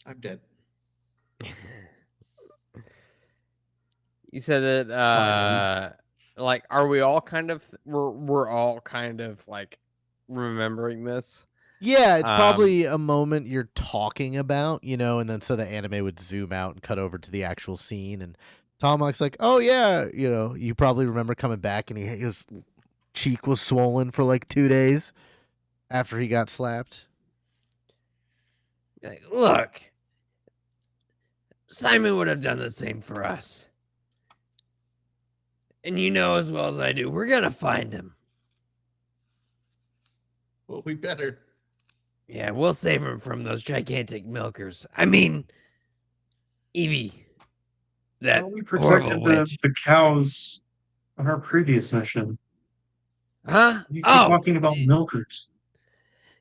I'm dead. You said that like, are we all kind of we're all kind of like remembering this? Yeah, it's probably a moment you're talking about, and then so the anime would zoom out and cut over to the actual scene, and Tomahawk's like, "Oh yeah, you probably remember coming back, and his cheek was swollen for like 2 days after he got slapped." Like, look, Simon would have done the same for us. And you know as well as I do, we're gonna find him. Well, we better. Yeah, we'll save him from those gigantic milkers. I mean, Evie, that Well, we horrible protected witch. the cows on our previous mission. Huh? You keep Oh, talking about milkers.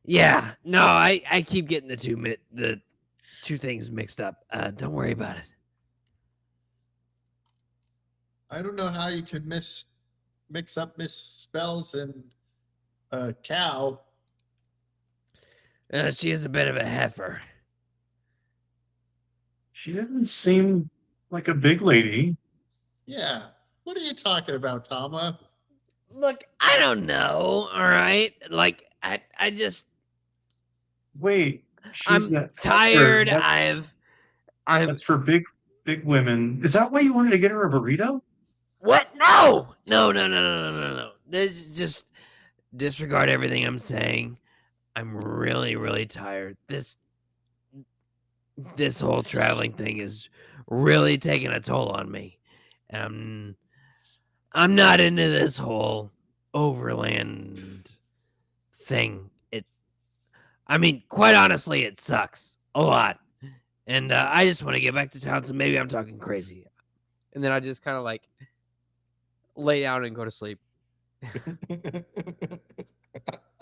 yeah. No, I keep getting the two things mixed up. Don't worry about it. I don't know how you can mix up misspells and a cow. She is a bit of a heifer. She didn't seem like a big lady. Yeah. What are you talking about, Tama? Look, I don't know. All right, like I just Wait, I'm she's a heifer. tired. That's I'm that's for big women. Is that why you wanted to get her a burrito? what? No, no, no, no, no, no, no, no. This is just disregard everything I'm saying. I'm really, really tired. This whole traveling thing is really taking a toll on me, and I'm not into this whole overland thing. I mean, quite honestly, it sucks a lot, and I just want to get back to town. So maybe I'm talking crazy. And then I just kind of like lay down and go to sleep.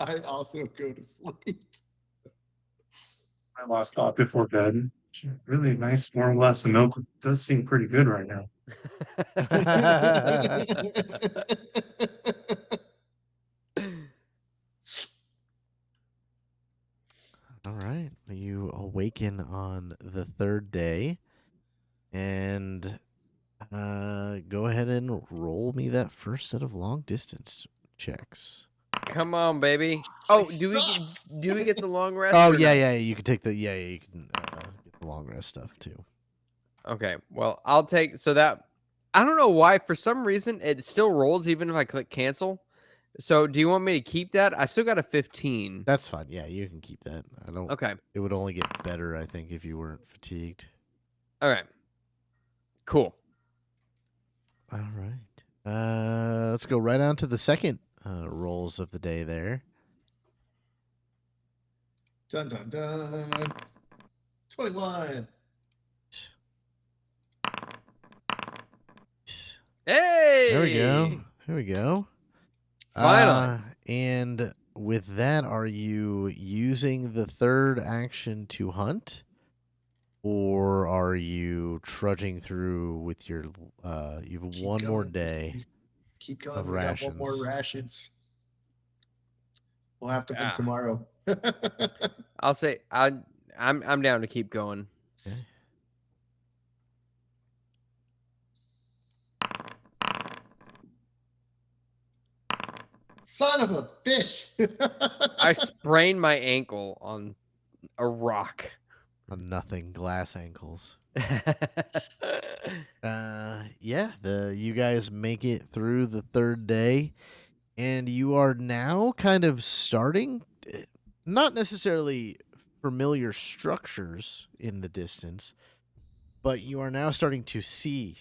I also go to sleep. My last thought before bed. Really nice warm glass of milk does seem pretty good right now. All right. You awaken on the third day, and go ahead and roll me that first set of long distance checks. Come on, baby. Oh, I do we get the long rest? Oh or yeah, no? yeah. You can take the you can get the long rest stuff too. Okay. Well, I'll take so that I don't know why for some reason it still rolls even if I click cancel. So do you want me to keep that? I still got a 15. That's fine. Yeah, you can keep that. I don't. Okay. It would only get better, I think, if you weren't fatigued. Okay. Cool. All right. Let's go right on to the second rolls of the day there. Dun dun dun. 21. Hey! There we go. There we go. Finally. And with that, are you using the third action to hunt? Or are you trudging through with your you have Keep one more going. day? Keep going. Of We got one more rations. rations. We'll have to Ah. hunt tomorrow. I'll say I'm down to keep going. Okay. Son of a bitch. I sprained my ankle on a rock. Nothing, glass ankles. Yeah, you guys make it through the third day, and you are now kind of starting, not necessarily familiar structures in the distance, but you are now starting to see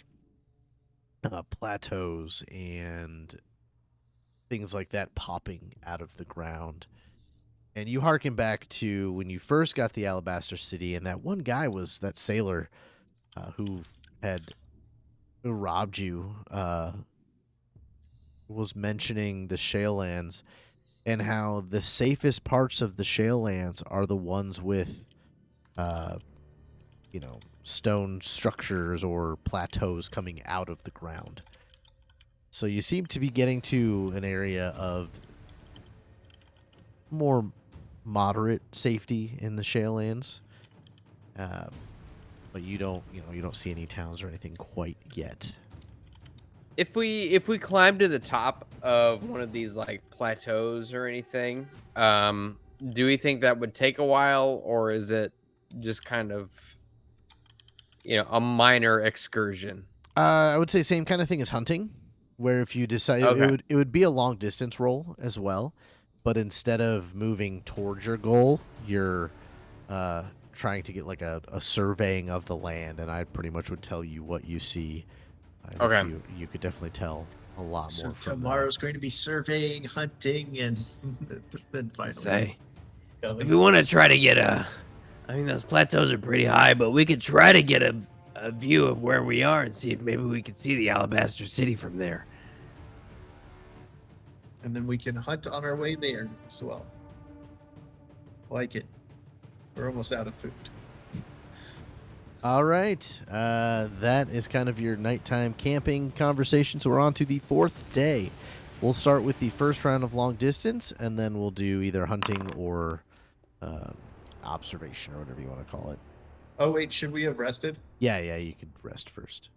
plateaus and things like that popping out of the ground. And you harken back to when you first got the Alabaster City, and that one guy was that sailor who robbed you, was mentioning the Shalelands and how the safest parts of the Shalelands are the ones with, stone structures or plateaus coming out of the ground. So you seem to be getting to an area of more moderate safety in the Shalelands, but you don't see any towns or anything quite yet. If we climb to the top of one of these like plateaus or anything, do we think that would take a while, or is it just kind of a minor excursion? I would say same kind of thing as hunting, where if you decide Okay. it would be a long distance roll as well, but instead of moving towards your goal, you're trying to get like a surveying of the land, and I pretty much would tell you what you see. Okay. You could definitely tell a lot So more from that. tomorrow's going to be surveying, hunting, and then finally. Say, going. if we want to try to get I mean, those plateaus are pretty high, but we could try to get a view of where we are and see if maybe we could see the Alabaster City from there. And then we can hunt on our way there as well. Like it. We're almost out of food. All right. That is kind of your nighttime camping conversation. So we're on to the 4th day. We'll start with the first round of long distance, and then we'll do either hunting or observation or whatever you want to call it. Oh, wait, should we have rested? Yeah, you could rest first.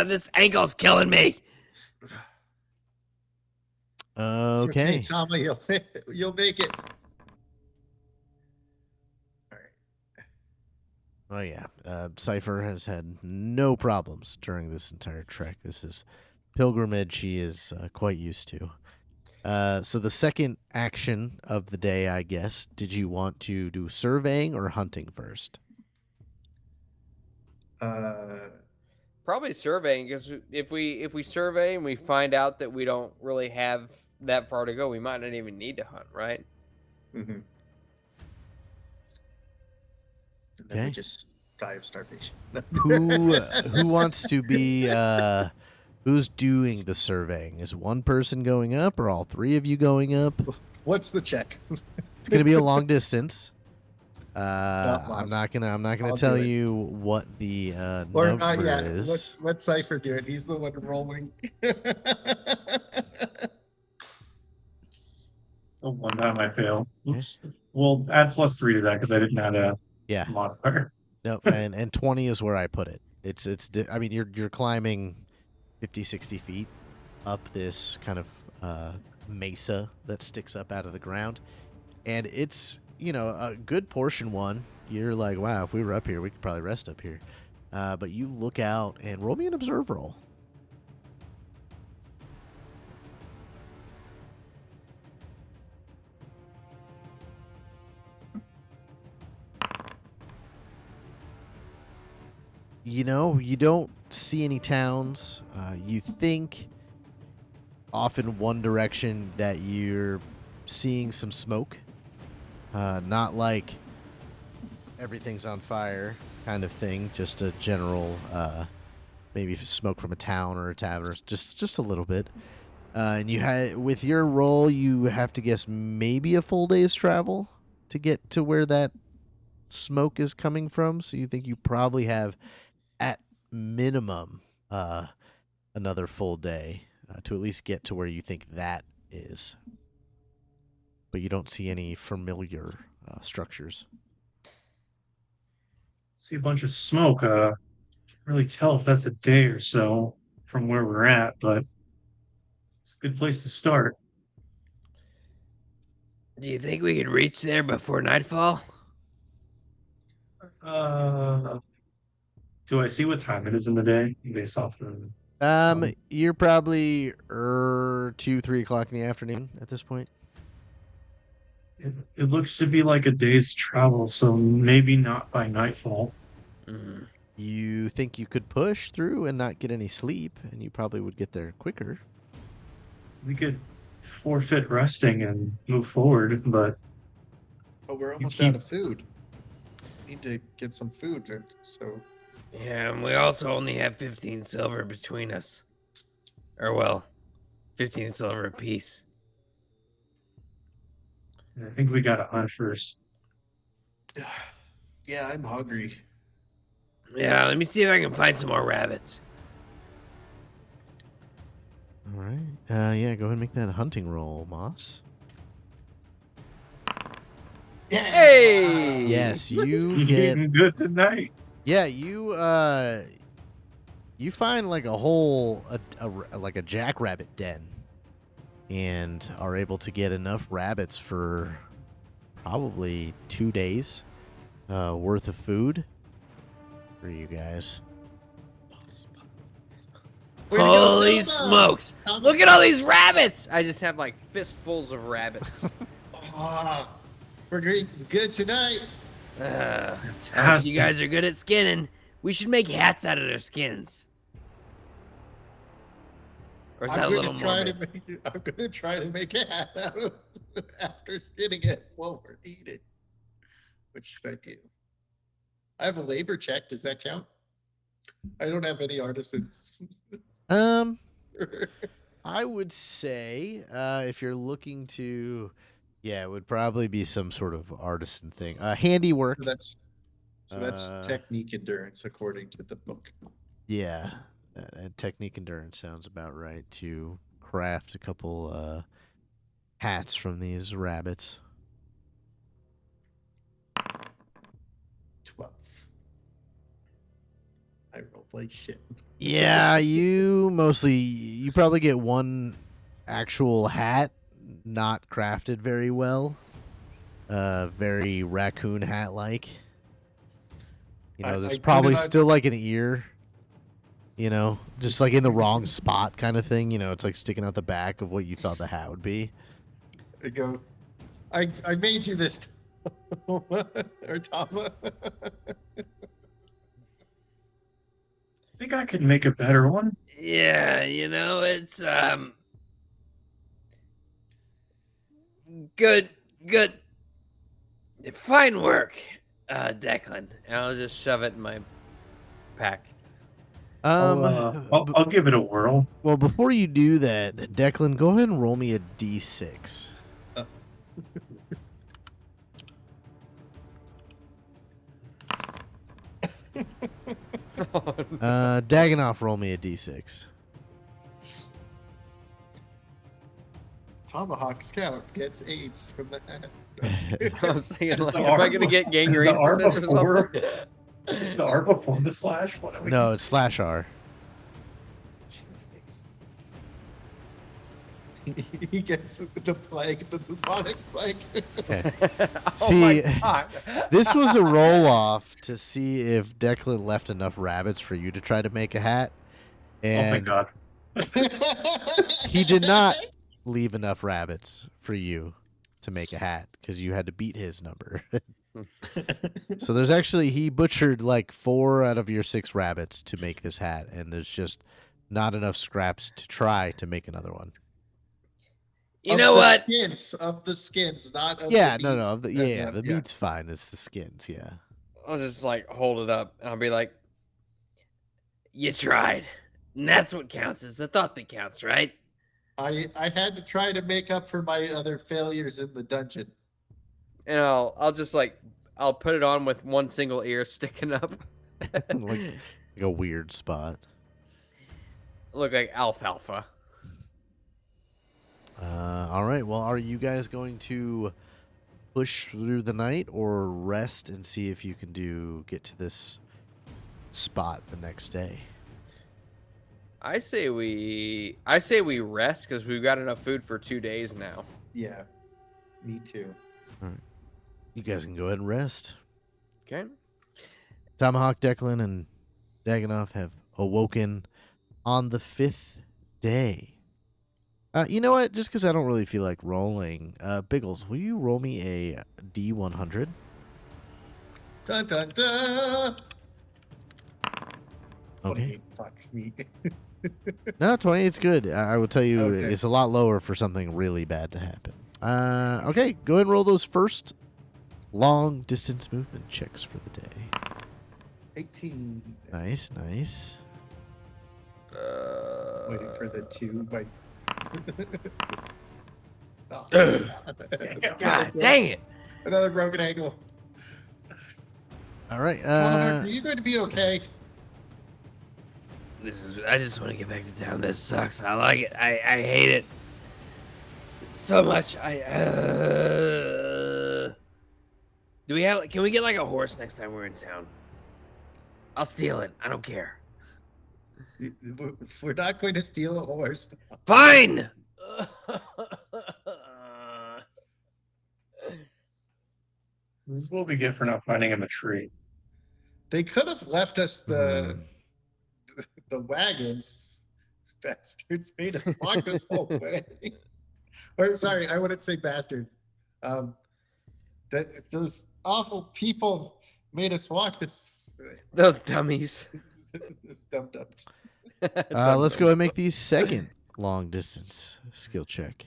This ankle's killing me. It's Okay. Tama, you'll make it. All right. Oh, yeah. Cypher has had no problems during this entire trek. This is pilgrimage he is quite used to. So the second action of the day, I guess, did you want to do surveying or hunting first? Probably surveying, because if we survey and we find out that we don't really have that far to go, we might not even need to hunt, right? Mm-hmm. And then Okay. we just die of starvation. Who wants to be who's doing the surveying? Is one person going up or all three of you going up? What's the check? It's going to be a long distance. Not I'm lost. not gonna I'll tell do it. you what the Or number not yet. is. Let Cypher do it. He's the one rolling. Oh, one time I fail. Oops. We'll add +3 to that because I didn't add a Yeah. modifier. No, and 20 is where I put it. I mean, you're climbing 50, 60 feet up this kind of mesa that sticks up out of the ground, and it's, you know, a good portion one. You're like, wow, if we were up here, we could probably rest up here. But you look out and roll me an observe roll. You know, you don't see any towns. You think off in one direction that you're seeing some smoke. Not like everything's on fire kind of thing, just a general maybe smoke from a town or a tavern, just a little bit. And you had, with your roll, you have to guess maybe a full day's travel to get to where that smoke is coming from. So you think you probably have, at minimum, another full day to at least get to where you think that is. But you don't see any familiar structures. See a bunch of smoke. Can't really tell if that's a day or so from where we're at, but it's a good place to start. Do you think we could reach there before nightfall? Do I see what time it is in the day based off the? You're probably 2, 3 o'clock in the afternoon at this point. It looks to be like a day's travel, so maybe not by nightfall. Mm-hmm. You think you could push through and not get any sleep, and you probably would get there quicker. We could forfeit resting and move forward, but Oh, we're almost keep- out of food. Need to get some food. So Yeah, and we also only have 15 silver between us. Or, well, 15 silver apiece. I think we gotta hunt first. yeah, I'm hungry. Yeah, let me see if I can find some more rabbits. All right. Yeah, go ahead and make that a hunting roll, Moss. Yeah. Hey! Yes, you You're get. getting good tonight. Yeah, you find like a whole like a jackrabbit den, and are able to get enough rabbits for probably 2 days worth of food for you guys. Way to go, Holy Tama! smokes! Tama! Look at all these rabbits! I just have like fistfuls of rabbits. We're great, good tonight. You Fantastic. guys are good at skinning. We should make hats out of their skins. Or is that a I'm little gonna try to morbid? make. I'm gonna try to make a hat out of after skinning it while we're eating. What should I do? I have a labor check. Does that count? I don't have any artisans. I would say if you're looking to, yeah, it would probably be some sort of artisan thing. Handiwork. So that's technique endurance according to the book. Yeah, technique endurance sounds about right to craft a couple hats from these rabbits. 12. I rolled like shit. Yeah, you probably get one actual hat not crafted very well. Very raccoon hat like. There's I put probably it on- still like an ear. Just like in the wrong spot kind of thing. It's like sticking out the back of what you thought the hat would be. I go. I made you this. Or Tama. I think I could make a better one. Yeah, it's good. Fine work, Declan. And I'll just shove it in my pack. I'll give it a whirl. Well, before you do that, Declan, go ahead and roll me a d6. Dagonoff, roll me a d6. Tomahawk Scout gets AIDS from the hat. I was thinking, Is like, the am I R gonna get is gangrene the R from this or before- something? Is the R before the slash? What are we No, it's /R. He gets the plague, the bubonic plague. Okay. Oh See, my God. This was a roll off to see if Declan left enough rabbits for you to try to make a hat. Oh, thank And God. he did not leave enough rabbits for you to make a hat because you had to beat his number. So there's actually, he butchered like 4 out of your 6 rabbits to make this hat, and there's just not enough scraps to try to make another one. You know what? Of the skins, not of Yeah, the no, meats. no, the meat's fine. It's the skins, yeah. I'll just like hold it up and I'll be like, You tried. And that's what counts, is the thought that counts, right? I had to try to make up for my other failures in the dungeon. and I'll just like, I'll put it on with one single ear sticking up. like a weird spot. Look like alfalfa. All right. Well, are you guys going to push through the night or rest and see if you can get to this spot the next day? I say we rest because we've got enough food for 2 days now. Yeah, me too. You guys can go ahead and rest. Okay. Tomahawk, Declan, and Dagonoff have awoken on the 5th day. You know what? Just because I don't really feel like rolling, Biggles, will you roll me a D100? Dun dun dun. Okay. 28, fuck me. No, 28's good. I will tell you, Okay. it's a lot lower for something really bad to happen. Okay, go ahead and roll those first long distance movement checks for the day. 18. Nice, nice. Waiting for the 2. My... Oh, God dang it. Another broken ankle. All right. Tomahawk, are you going to be okay? I just want to get back to town. This sucks. I like it. I hate it so much. Can we get like a horse next time we're in town? I'll steal it. I don't care. We're not going to steal a horse. Fine. This is what we get for not finding him a tree. They could have left us the wagons. Bastards made us walk this whole way. Or sorry, I wouldn't say bastard. That those awful people made us walk this Those dummies. Dum-dums. Let's go ahead and make the second long distance skill check.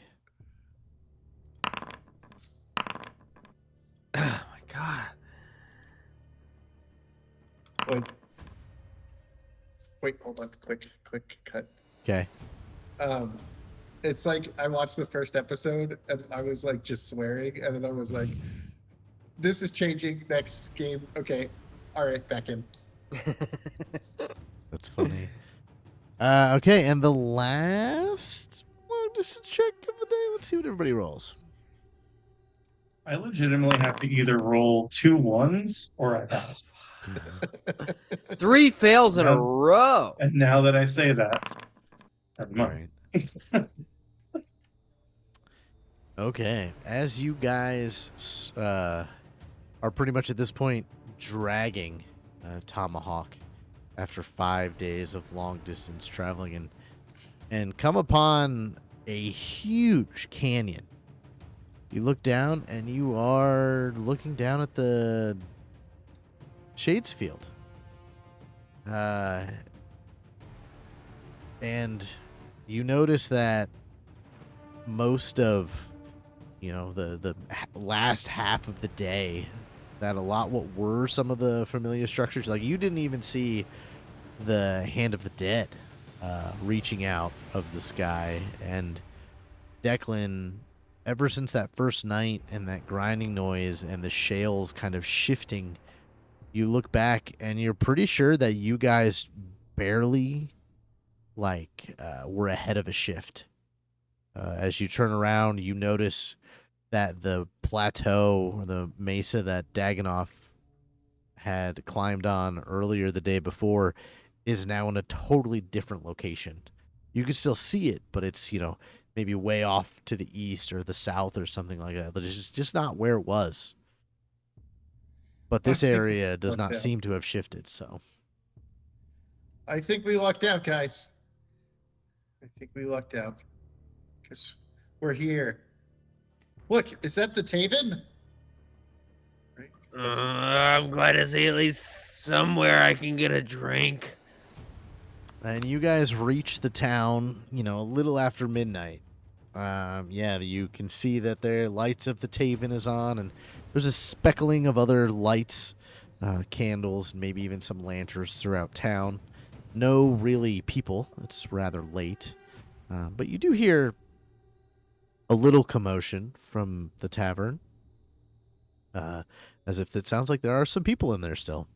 Oh my god. Wait, hold on. Quick cut. Okay. It's like I watched the first episode and I was like just swearing, and then I was like, "This is changing next game." Okay, all right, back in. That's funny. Okay, and the last long distance check of the day. Let's see what everybody rolls. I legitimately have to either roll 2 1s or I pass. 3 fails in a Yeah. row. And now that I say that, never All mind. right. Okay, as you guys are pretty much at this point dragging Tomahawk after 5 days of long distance traveling and come upon a huge canyon. You look down and you are looking down at the Shades Field. And you notice that most of the last half of the day, that a lot what were some of the familiar structures, like you didn't even see the Hand of the Dead reaching out of the sky. And Declan, ever since that first night and that grinding noise and the shales kind of shifting, you look back and you're pretty sure that you guys barely were ahead of a shift. As you turn around, you notice that the plateau or the mesa that Daganov had climbed on earlier the day before is now in a totally different location. You can still see it, but it's, maybe way off to the east or the south or something like that. But it's just not where it was. But this I think area does lucked not out. seem to have shifted, so. I think we lucked out, guys. I think we lucked out because we're here. Look, is that the Tavern? Right? I'm glad to see at least somewhere I can get a drink. And you guys reach the town, a little after midnight. You can see that their lights of the Tavern is on, and there's a speckling of other lights, candles, and maybe even some lanterns throughout town. No really people. It's rather late. But you do hear a little commotion from the tavern. As if it sounds like there are some people in there still.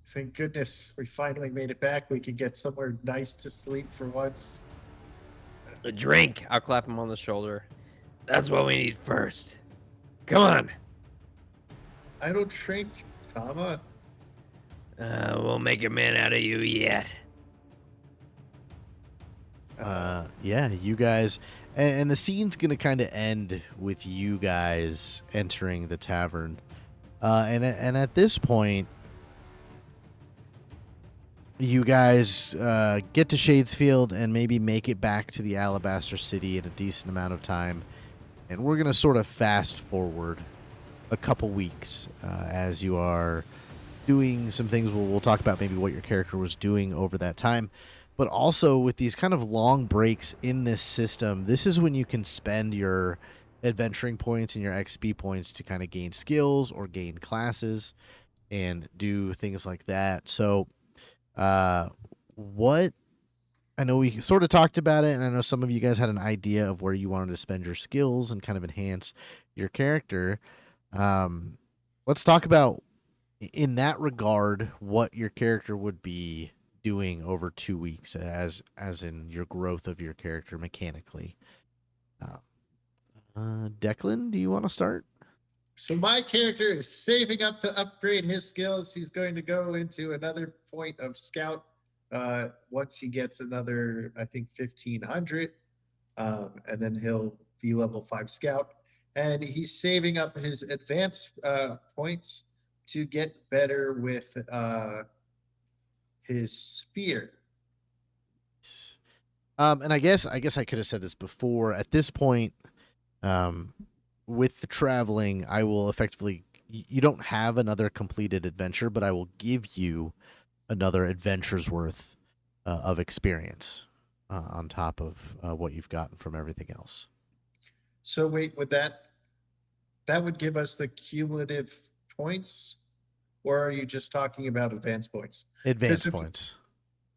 Thank goodness we finally made it back. We could get somewhere nice to sleep for once. A drink. I'll clap him on the shoulder. That's what we need first. Come on. I don't drink, Tama. We'll make a man out of you yet. You guys, and the scene's gonna kind of end with you guys entering the tavern, and at this point, you guys get to Shadesfield and maybe make it back to the Alabaster City in a decent amount of time, and we're gonna sort of fast forward a couple weeks as you are doing some things. We'll talk about maybe what your character was doing over that time. But also with these kind of long breaks in this system, this is when you can spend your adventuring points and your XP points to kind of gain skills or gain classes and do things like that. So what I know we sort of talked about it, and I know some of you guys had an idea of where you wanted to spend your skills and kind of enhance your character. Let's talk about, in that regard, what your character would be doing over 2 weeks as in your growth of your character mechanically. Declan, do you want to start? So my character is saving up to upgrade his skills. He's going to go into another point of scout once he gets another, I think, 1500. And then he'll be level 5 scout. And he's saving up his advanced points to get better with his spear. And I guess I could have said this before. At this point, with the traveling, I will effectively you don't have another completed adventure, but I will give you another adventure's worth of experience on top of what you've gotten from everything else. So wait, would that would give us the cumulative points, or are you just talking about advance points? Advance if- points.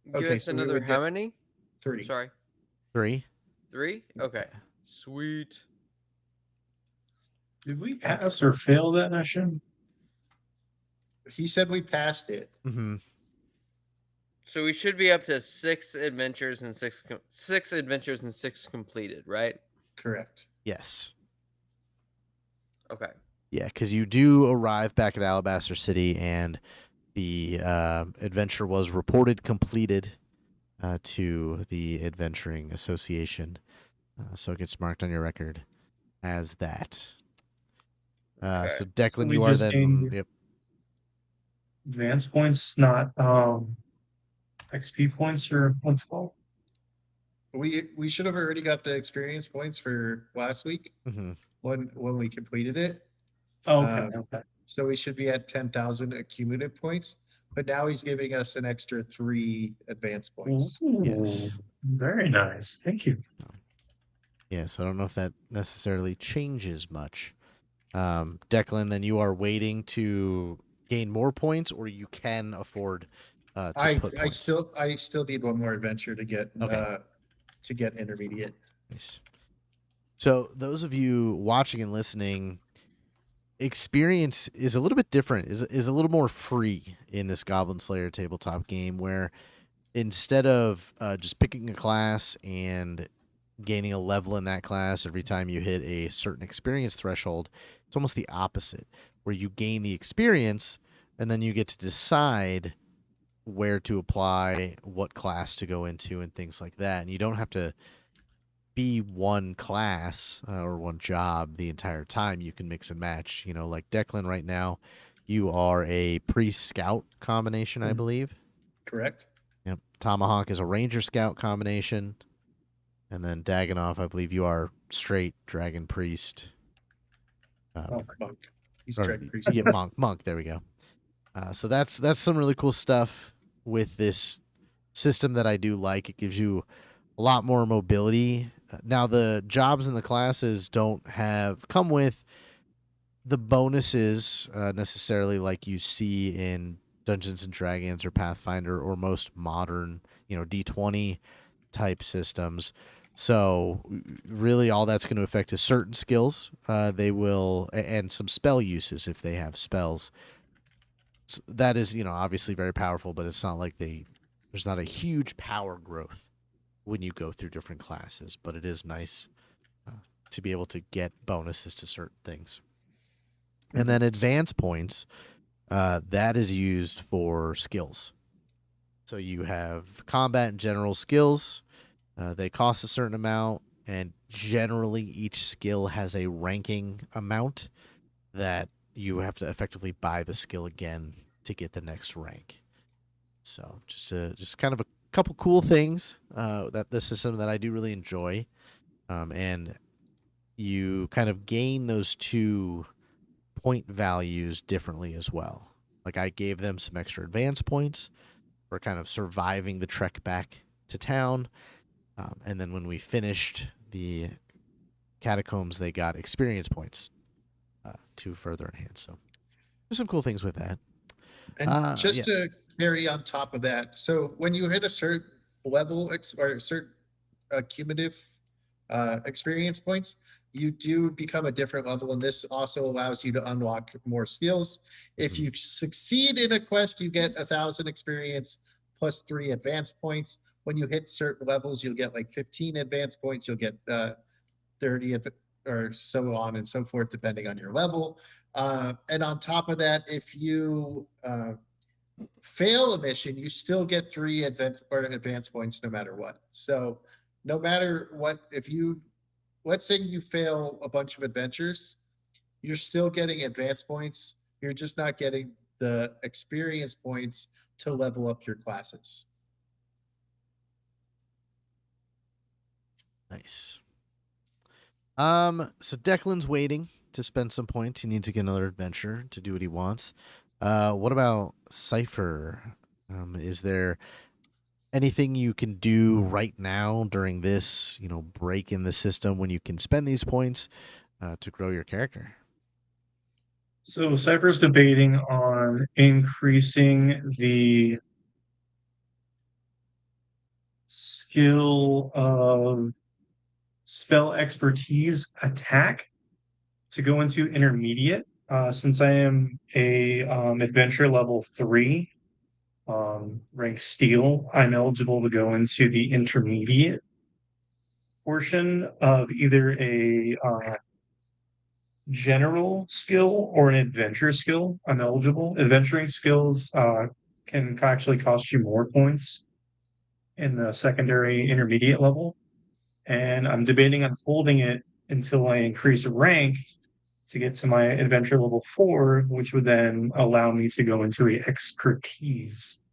Give Okay, us so we another would how get many? 3. Sorry. 3. 3? Okay. Yeah. Sweet. Did we pass or fail that mission? He said we passed it. Mm-hmm. So we should be up to 6 adventures and 6 adventures and 6 completed, right? Correct. Yes. Okay. Yeah, because you do arrive back at Alabaster City, and the adventure was reported completed to the Adventuring Association. So it gets marked on your record as that. Okay. So Declan, we you are just then. gained- Yep. Advance points, not XP points, or what's it called? We should have already got the experience points for last week Mm-hmm. when we completed it. Oh, okay, okay. So we should be at 10,000 accumulative points. But now he's giving us an extra 3 advance points. Ooh, Yes. Very nice. Thank you. Yeah, so I don't know if that necessarily changes much. Declan, then you are waiting to gain more points, or you can afford to put I points. still need one more adventure to get Okay. intermediate. Nice. So those of you watching and listening, experience is a little bit different, is a little more free in this Goblin Slayer tabletop game, where instead of just picking a class and gaining a level in that class every time you hit a certain experience threshold, it's almost the opposite, where you gain the experience and then you get to decide where to apply, what class to go into, and things like that. And you don't have to be one class or one job the entire time. You can mix and match. You know, like Declan right now, you are a priest scout combination, I believe. Correct? Yep. Tomahawk is a ranger scout combination. And then Daganov, I believe you are straight dragon priest. Monk. He's Or dragon priest. yeah, monk. There we go. So that's some really cool stuff with this system that I do like. It gives you a lot more mobility. Now the jobs and the classes don't come with the bonuses necessarily like you see in Dungeons and Dragons or Pathfinder or most modern, D20 type systems. So really all that's going to affect is certain skills. They will, and some spell uses if they have spells. So that is, obviously very powerful, but it's not like there's not a huge power growth when you go through different classes, but it is nice to be able to get bonuses to certain things. And then advance points, that is used for skills. So you have combat and general skills. They cost a certain amount, and generally each skill has a ranking amount that you have to effectively buy the skill again to get the next rank. So just kind of a couple cool things that the system that I do really enjoy, and you kind of gain those 2 point values differently as well. Like I gave them some extra advance points for kind of surviving the trek back to town. And then when we finished the catacombs, they got experience points to further enhance. So there's some cool things with that. And just yeah. to carry on top of that, so when you hit a certain level or a certain cumulative experience points, you do become a different level, and this also allows you to unlock more skills. If you succeed in a quest, you get 1,000 experience plus 3 advance points. When you hit certain levels, you'll get like 15 advance points. You'll get 30 or so on and so forth, depending on your level. And on top of that, if you fail a mission, you still get 3 advance points no matter what. So no matter what, let's say you fail a bunch of adventures, you're still getting advance points. You're just not getting the experience points to level up your classes. Nice. So Declan's waiting to spend some points. He needs to get another adventure to do what he wants. What about Cypher? Is there anything you can do right now during this, break in the system when you can spend these points to grow your character? So Cypher's debating on increasing the skill of spell expertise attack to go into intermediate. Since I am a adventure level 3, rank Steele, I'm eligible to go into the intermediate portion of either a general skill or an adventure skill. I'm eligible. Adventuring skills can actually cost you more points in the secondary intermediate level. And I'm debating on holding it until I increase rank to get to my adventure level 4, which would then allow me to go into a expertise.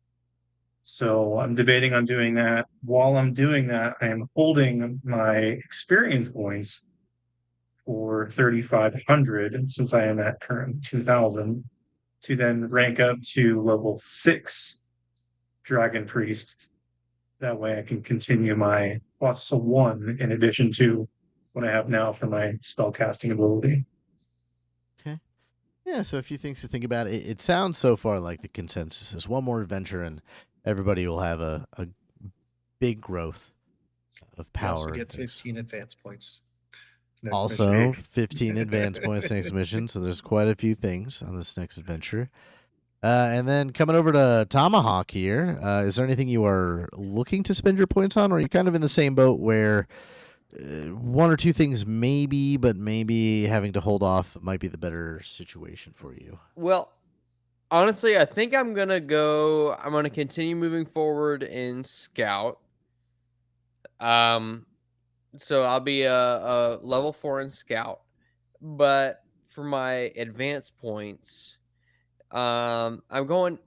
So I'm debating on doing that. While I'm doing that, I am holding my experience points for 3,500, since I am at current 2,000, to then rank up to level 6 Dragon Priest. That way I can continue my +1 in addition to what I have now for my spellcasting ability. Okay. Yeah, so a few things to think about. It sounds so far like the consensus is one more adventure and everybody will have a big growth of You also power. get and things. 15 advance points. next Also, mission. 15 advance points next mission. So there's quite a few things on this next adventure. And then coming over to Tomahawk here, is there anything you are looking to spend your points on, or are you kind of in the same boat where one or two things maybe, but maybe having to hold off might be the better situation for you? Well, honestly, I think I'm gonna continue moving forward in Scout. So I'll be a level 4 in Scout, but for my advance points, I'm going.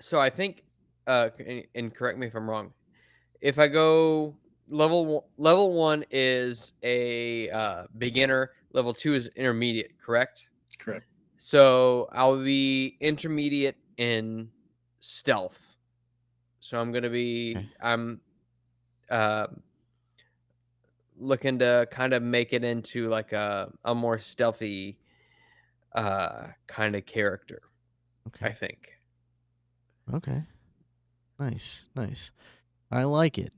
So I think, and correct me if I'm wrong. If I go level 1 is a beginner, level 2 is intermediate, correct? Correct. So I'll be intermediate in stealth. So I'm gonna be Okay. I'm uh, looking to kind of make it into like a more stealthy kind of character, I Okay. think. Okay. Nice. Nice. I like it.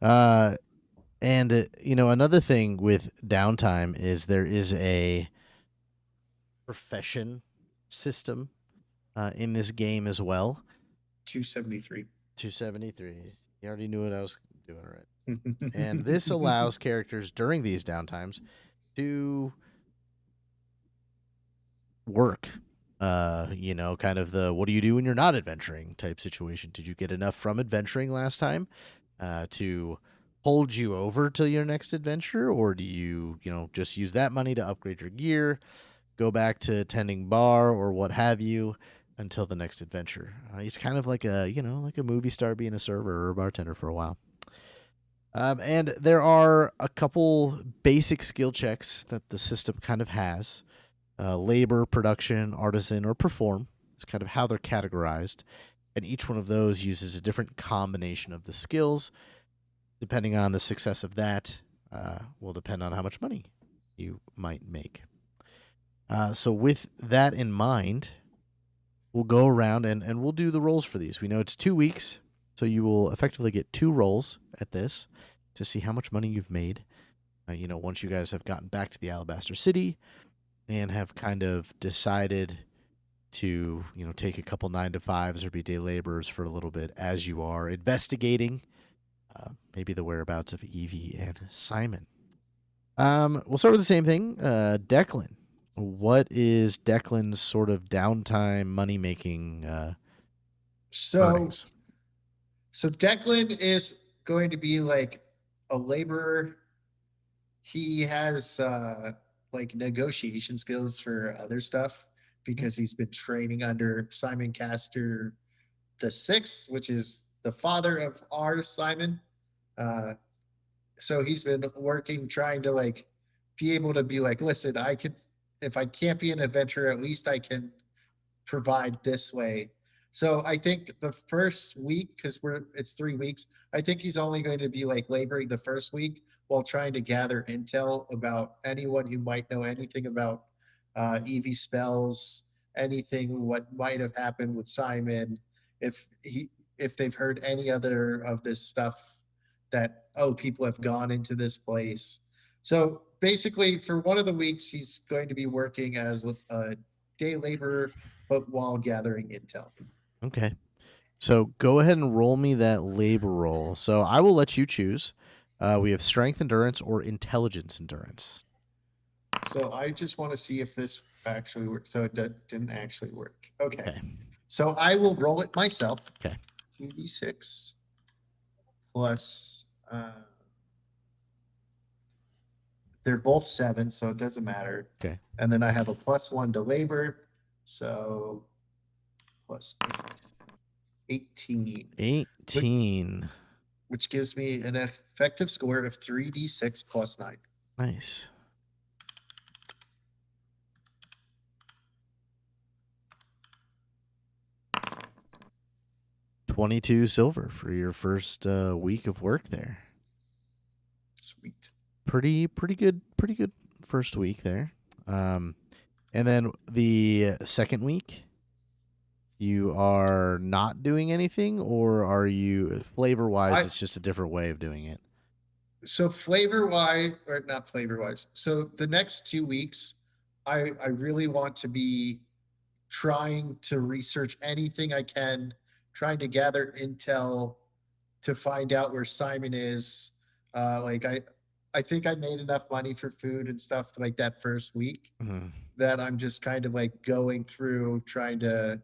Uh, and, another thing with downtime is there is a profession system in this game as well. 273. 273. You already knew what I was doing right. And this allows characters during these downtimes to work. Kind of the what do you do when you're not adventuring type situation. Did you get enough from adventuring last time to hold you over till your next adventure, or do you, just use that money to upgrade your gear, go back to tending bar or what have you until the next adventure? He's kind of like like a movie star being a server or a bartender for a while. And there are a couple basic skill checks that the system kind of has. Labor, production, artisan, or perform is kind of how they're categorized. And each one of those uses a different combination of the skills. Depending on the success of that, will depend on how much money you might make. So with that in mind, we'll go around and we'll do the rolls for these. We know it's 2 weeks, so you will effectively get 2 rolls at this to see how much money you've made. Once you guys have gotten back to the Alabaster City and have kind of decided to, take a couple 9-to-5s or be day laborers for a little bit as you are investigating maybe the whereabouts of Evie and Simon. We'll start with the same thing. Declan. What is Declan's sort of downtime money-making earnings? So Declan is going to be like a laborer. He has like negotiation skills for other stuff because he's been training under Simon Castor the Sixth, which is the father of our Simon. So he's been working, trying to like be able to be like, listen, I could if I can't be an adventurer, at least I can provide this way. So I think the first week, because it's 3 weeks, I think he's only going to be like laboring the first week while trying to gather intel about anyone who might know anything about EV spells, anything what might have happened with Simon, if they've heard any other of this stuff that people have gone into this place. So basically, for one of the weeks, he's going to be working as a day laborer, but while gathering intel. Okay. So go ahead and roll me that labor roll. So I will let you choose. We have strength endurance or intelligence endurance. So I just want to see if this actually works. So it didn't actually work. Okay. Okay. So I will roll it myself. Okay. 2d6 plus. They're both 7, so it doesn't matter. Okay. And then I have a +1 to labor, so plus 18. 18. Which gives me an effective score of 3d6 plus 9. Nice. $22 silver for your first week of work there. Sweet. Pretty good first week there. And then the second week, you are not doing anything, or are you flavor wise? It's just a different way of doing it. So flavor wise, or not flavor wise. So the next 2 weeks, I really want to be trying to research anything I can, trying to gather intel to find out where Simon is. I think I made enough money for food and stuff like that first week that I'm just kind of like going through trying to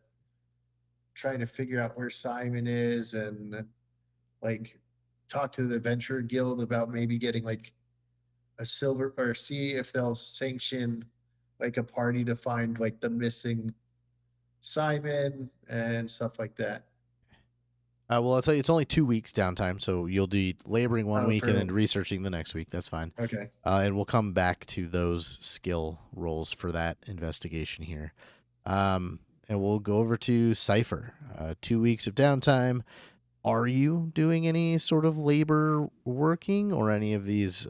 figure out where Simon is and like talk to the Adventure Guild about maybe getting like a silver, or see if they'll sanction like a party to find like the missing Simon and stuff like that. Well, I'll tell you, it's only 2 weeks downtime, so you'll do laboring one week and then for- researching the next week. That's fine. Okay. And we'll come back to those skill rolls for that investigation here. And we'll go over to Cypher. 2 weeks of downtime. Are you doing any sort of labor working or any of these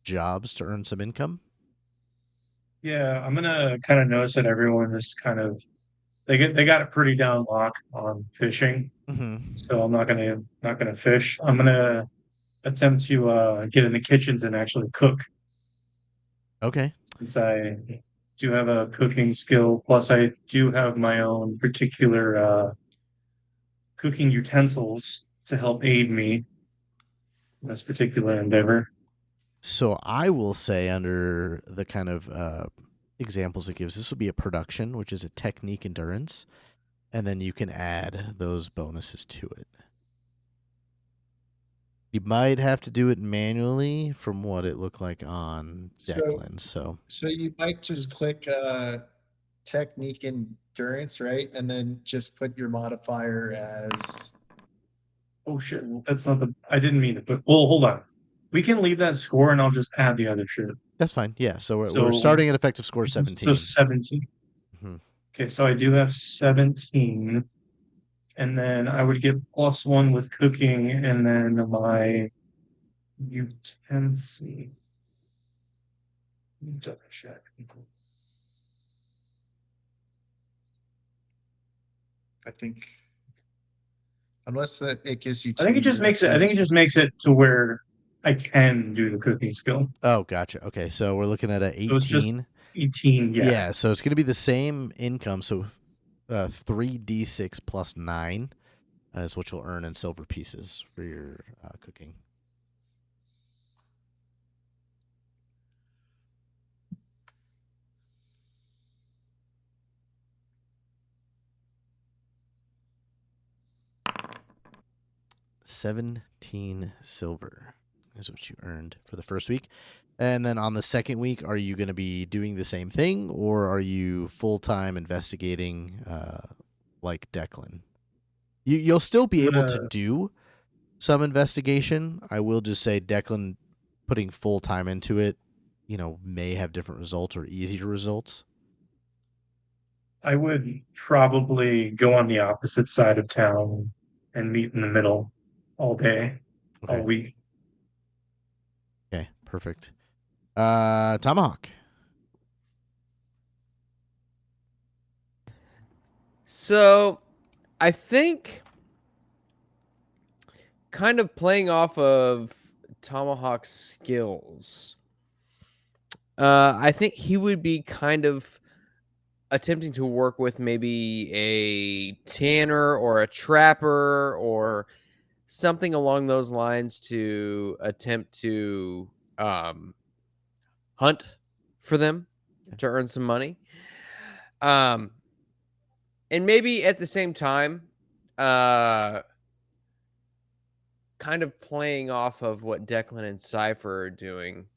jobs to earn some income? Yeah, I'm gonna kind of notice that everyone is kind of they got it pretty down lock on fishing. Mm-hmm. So I'm not gonna fish. I'm gonna attempt to get in the kitchens and actually cook, Okay. since I do have a cooking skill. Plus, I do have my own particular cooking utensils to help aid me in this particular endeavor. So I will say, under the kind of examples it gives, this will be a production, which is a technique endurance, and then you can add those bonuses to it. You might have to do it manually from what it looked like on Declan. So you might just click technique endurance, right? And then just put your modifier as. Oh shit, that's not the. I didn't mean it, but well, hold on. We can leave that score, and I'll just add the other shit. that's fine. Yeah. So we're So- starting at effective score 17. So 17. Mhm. Okay, so I do have 17, and then I would get +1 with cooking, and then my utensil. Double check. I think, unless that it gives you. I think it just makes it. I think it just makes it to where I can do the cooking skill. Oh, gotcha. Okay. So we're looking at a 18. So it's just 18. Yeah. Yeah. So it's going to be the same income. So 3d6 plus 9 is what you'll earn in silver pieces for your cooking. $17 silver is what you earned for the first week. And then on the second week, are you going to be doing the same thing, or are you full-time investigating like Declan? You'll still be able to do some investigation. I will just say Declan putting full time into it may have different results or easier results? I would probably go on the opposite side of town and meet in the middle all day, all Okay. week. Okay, perfect. Tomahawk. So, I think kind of playing off of Tomahawk's skills, I think he would be kind of attempting to work with maybe a tanner or a trapper or something along those lines to attempt to hunt for them to earn some money. Um, and maybe at the same time, uh, kind of playing off of what Declan and Cypher are doing.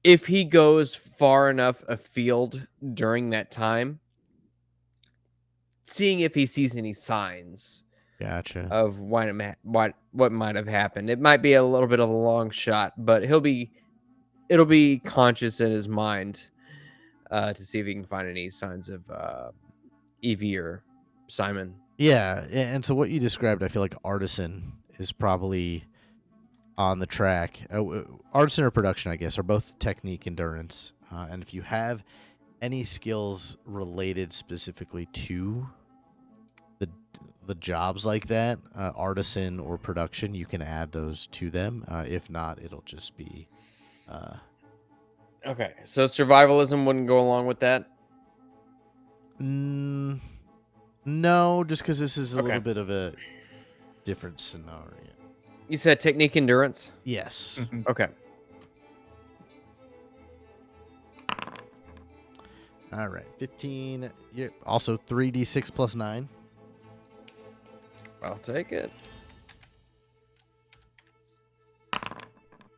If he goes far enough afield during that time, seeing if he sees any signs Gotcha. of what might have happened. It might be a little bit of a long shot, but it'll be conscious in his mind to see if he can find any signs of Evie or Simon. Yeah, and so what you described, I feel like Artisan is probably on the track. Artisan or production, I guess, are both technique endurance. And if you have any skills related specifically to the jobs like that, artisan or production, you can add those to them. If not, it'll just be. Okay, so survivalism wouldn't go along with that. No, just because this is a Okay. little bit of a different scenario. You said technique endurance. Yes. Mhm. Okay. All right. 15. Yeah, also 3d6 plus 9. I'll take it.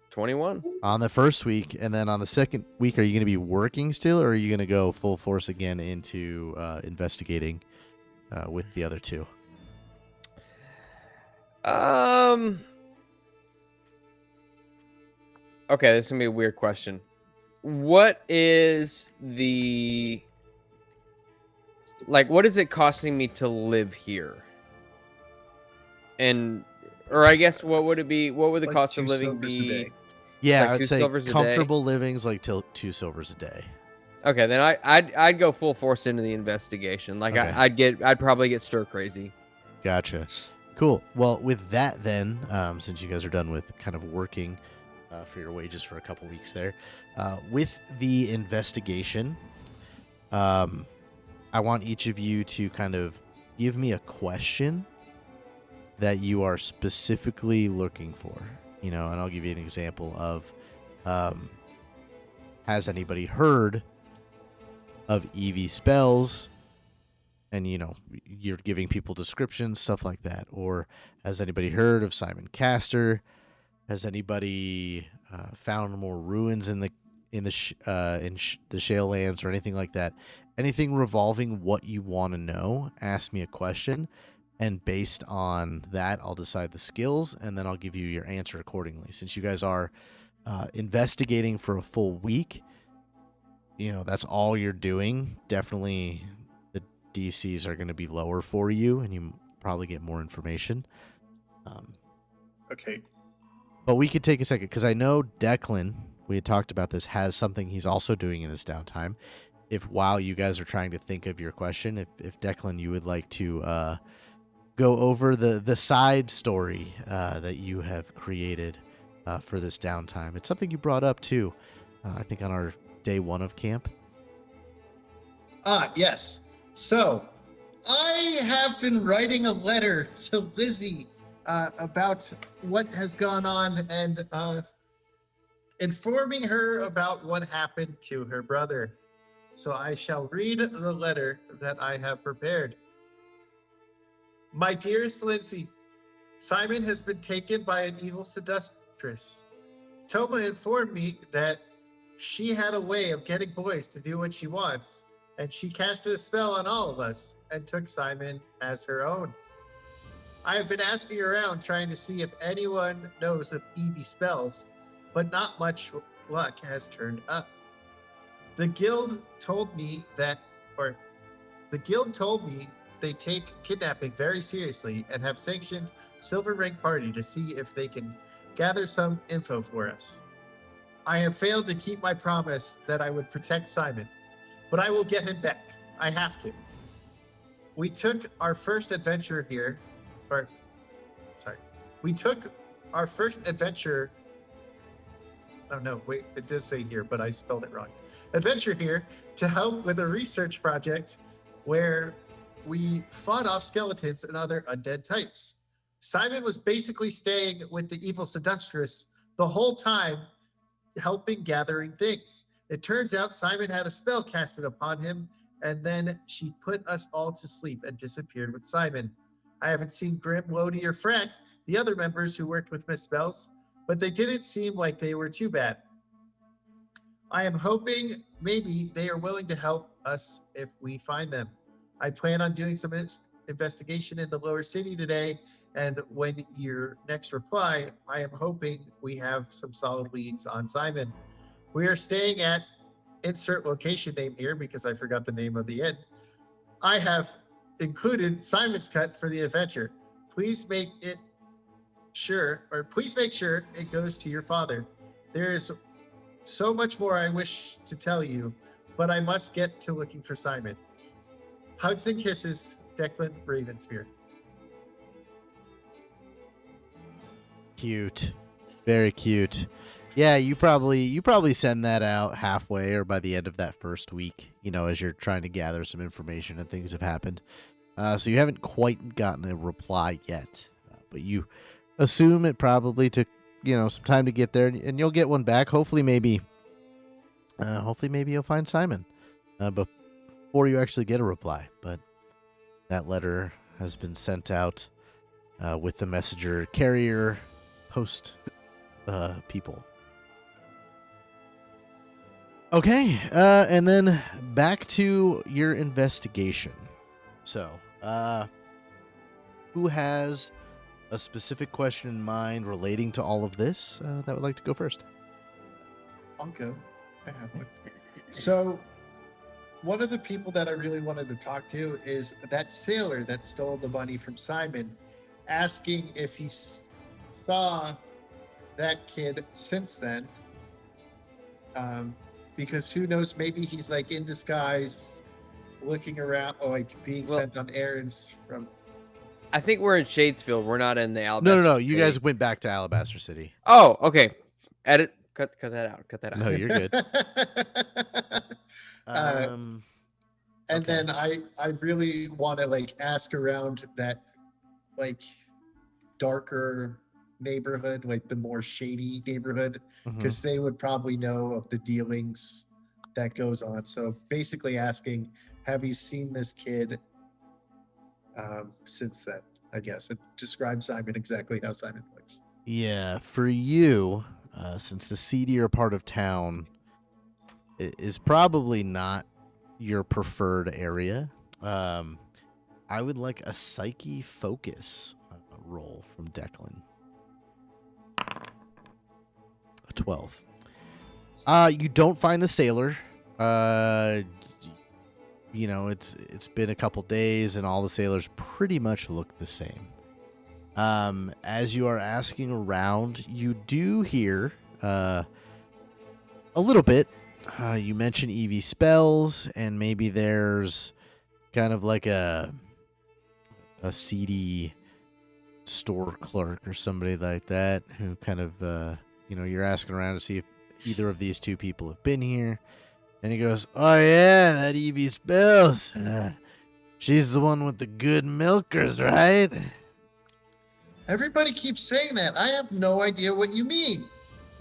21. On the first week, and then on the second week, are you going to be working still, or are you going to go full force again into investigating with the other two? Okay, this is gonna be a weird question. What is what is it costing me to live here? Or I guess what would it be? What would the Like cost of 2 living silvers a be? day. Yeah, like I 2 would say silvers a day? comfortable living's like till 2 silvers a day. Okay, then I'd go full force into the investigation. Like Okay. I'd probably get stir crazy. Gotcha. Cool. Well, with that then, since you guys are done with kind of working for your wages for a couple weeks there, with the investigation, I want each of you to kind of give me a question that you are specifically looking for, and I'll give you an example of, has anybody heard of Evie spells? And, you're giving people descriptions, stuff like that. Or has anybody heard of Simon Castor? Has anybody found more ruins in the Shalelands or anything like that? Anything revolving what you want to know, ask me a question. And based on that, I'll decide the skills, and then I'll give you your answer accordingly. Since you guys are investigating for a full week, that's all you're doing. Definitely the DCs are going to be lower for you, and you probably get more information. Okay. But we could take a second, because I know Declan, we had talked about this, has something he's also doing in this downtime. If while you guys are trying to think of your question, if Declan, you would like to go over the side story that you have created for this downtime. It's something you brought up too, I think on our day 1 of camp. Yes. So, I have been writing a letter to Lizzie about what has gone on and informing her about what happened to her brother. So I shall read the letter that I have prepared. My dearest Lindsay, Simon has been taken by an evil seductress. Toma informed me that she had a way of getting boys to do what she wants, and she casted a spell on all of us and took Simon as her own. I have been asking around trying to see if anyone knows of Evie spells, but not much luck has turned up. The guild told me they take kidnapping very seriously and have sanctioned Silver Rank Party to see if they can gather some info for us. I have failed to keep my promise that I would protect Simon, but I will get him back. I have to. We took our first adventure here, we took our first adventure. Oh no, wait, it does say here, but I spelled it wrong. Adventure here to help with a research project where we fought off skeletons and other undead types. Simon was basically staying with the evil seductress the whole time, helping gathering things. It turns out Simon had a spell casted upon him, and then she put us all to sleep and disappeared with Simon. I haven't seen Grim, Lodi, or Frank, the other members who worked with Miss Spells, but they didn't seem like they were too bad. I am hoping maybe they are willing to help us if we find them. I plan on doing some investigation in the lower city today, and when your next reply, I am hoping we have some solid leads on Simon. We are staying at insert location name here because I forgot the name of the inn. I have included Simon's cut for the adventure. Please make sure it goes to your father. There is so much more I wish to tell you, but I must get to looking for Simon. Hugs and kisses, Declan Ravenspear. Cute. Very cute. Yeah, you probably send that out halfway or by the end of that first week, as you're trying to gather some information and things have happened. So you haven't quite gotten a reply yet, but you assume it probably took, some time to get there, and you'll get one back. Hopefully maybe you'll find Simon before you actually get a reply. But that letter has been sent out with the messenger carrier post people. Okay, and then back to your investigation. So, who has a specific question in mind relating to all of this that would like to go first? I'll go. I have one. So, one of the people that I really wanted to talk to is that sailor that stole the money from Simon, asking if he saw that kid since then. Because who knows, maybe he's like in disguise, looking around, or like being sent on errands from. I think we're in Shadesfield. We're not in the Alabaster. No. You City. guys went back to Alabaster City. Oh, okay. Edit. Cut that out. Cut that out. No, you're good. And okay. then I really want to ask around that darker neighborhood, the more shady neighborhood, because they would probably know of the dealings that goes on. So basically asking, have you seen this kid since then? I guess it describes Simon exactly how Simon looks. Yeah, for you, since the seedier part of town is probably not your preferred area, I would like a psyche focus roll from Declan. A 12. You don't find the sailor. It's been a couple days and all the sailors pretty much look the same. As you are asking around, you do hear a little bit. You mention EV spells, and maybe there's kind of like a seedy store clerk or somebody like that who kind of, you're asking around to see if either of these two people have been here. And he goes, oh yeah, that EV spells. She's the one with the good milkers, right? Everybody keeps saying that. I have no idea what you mean.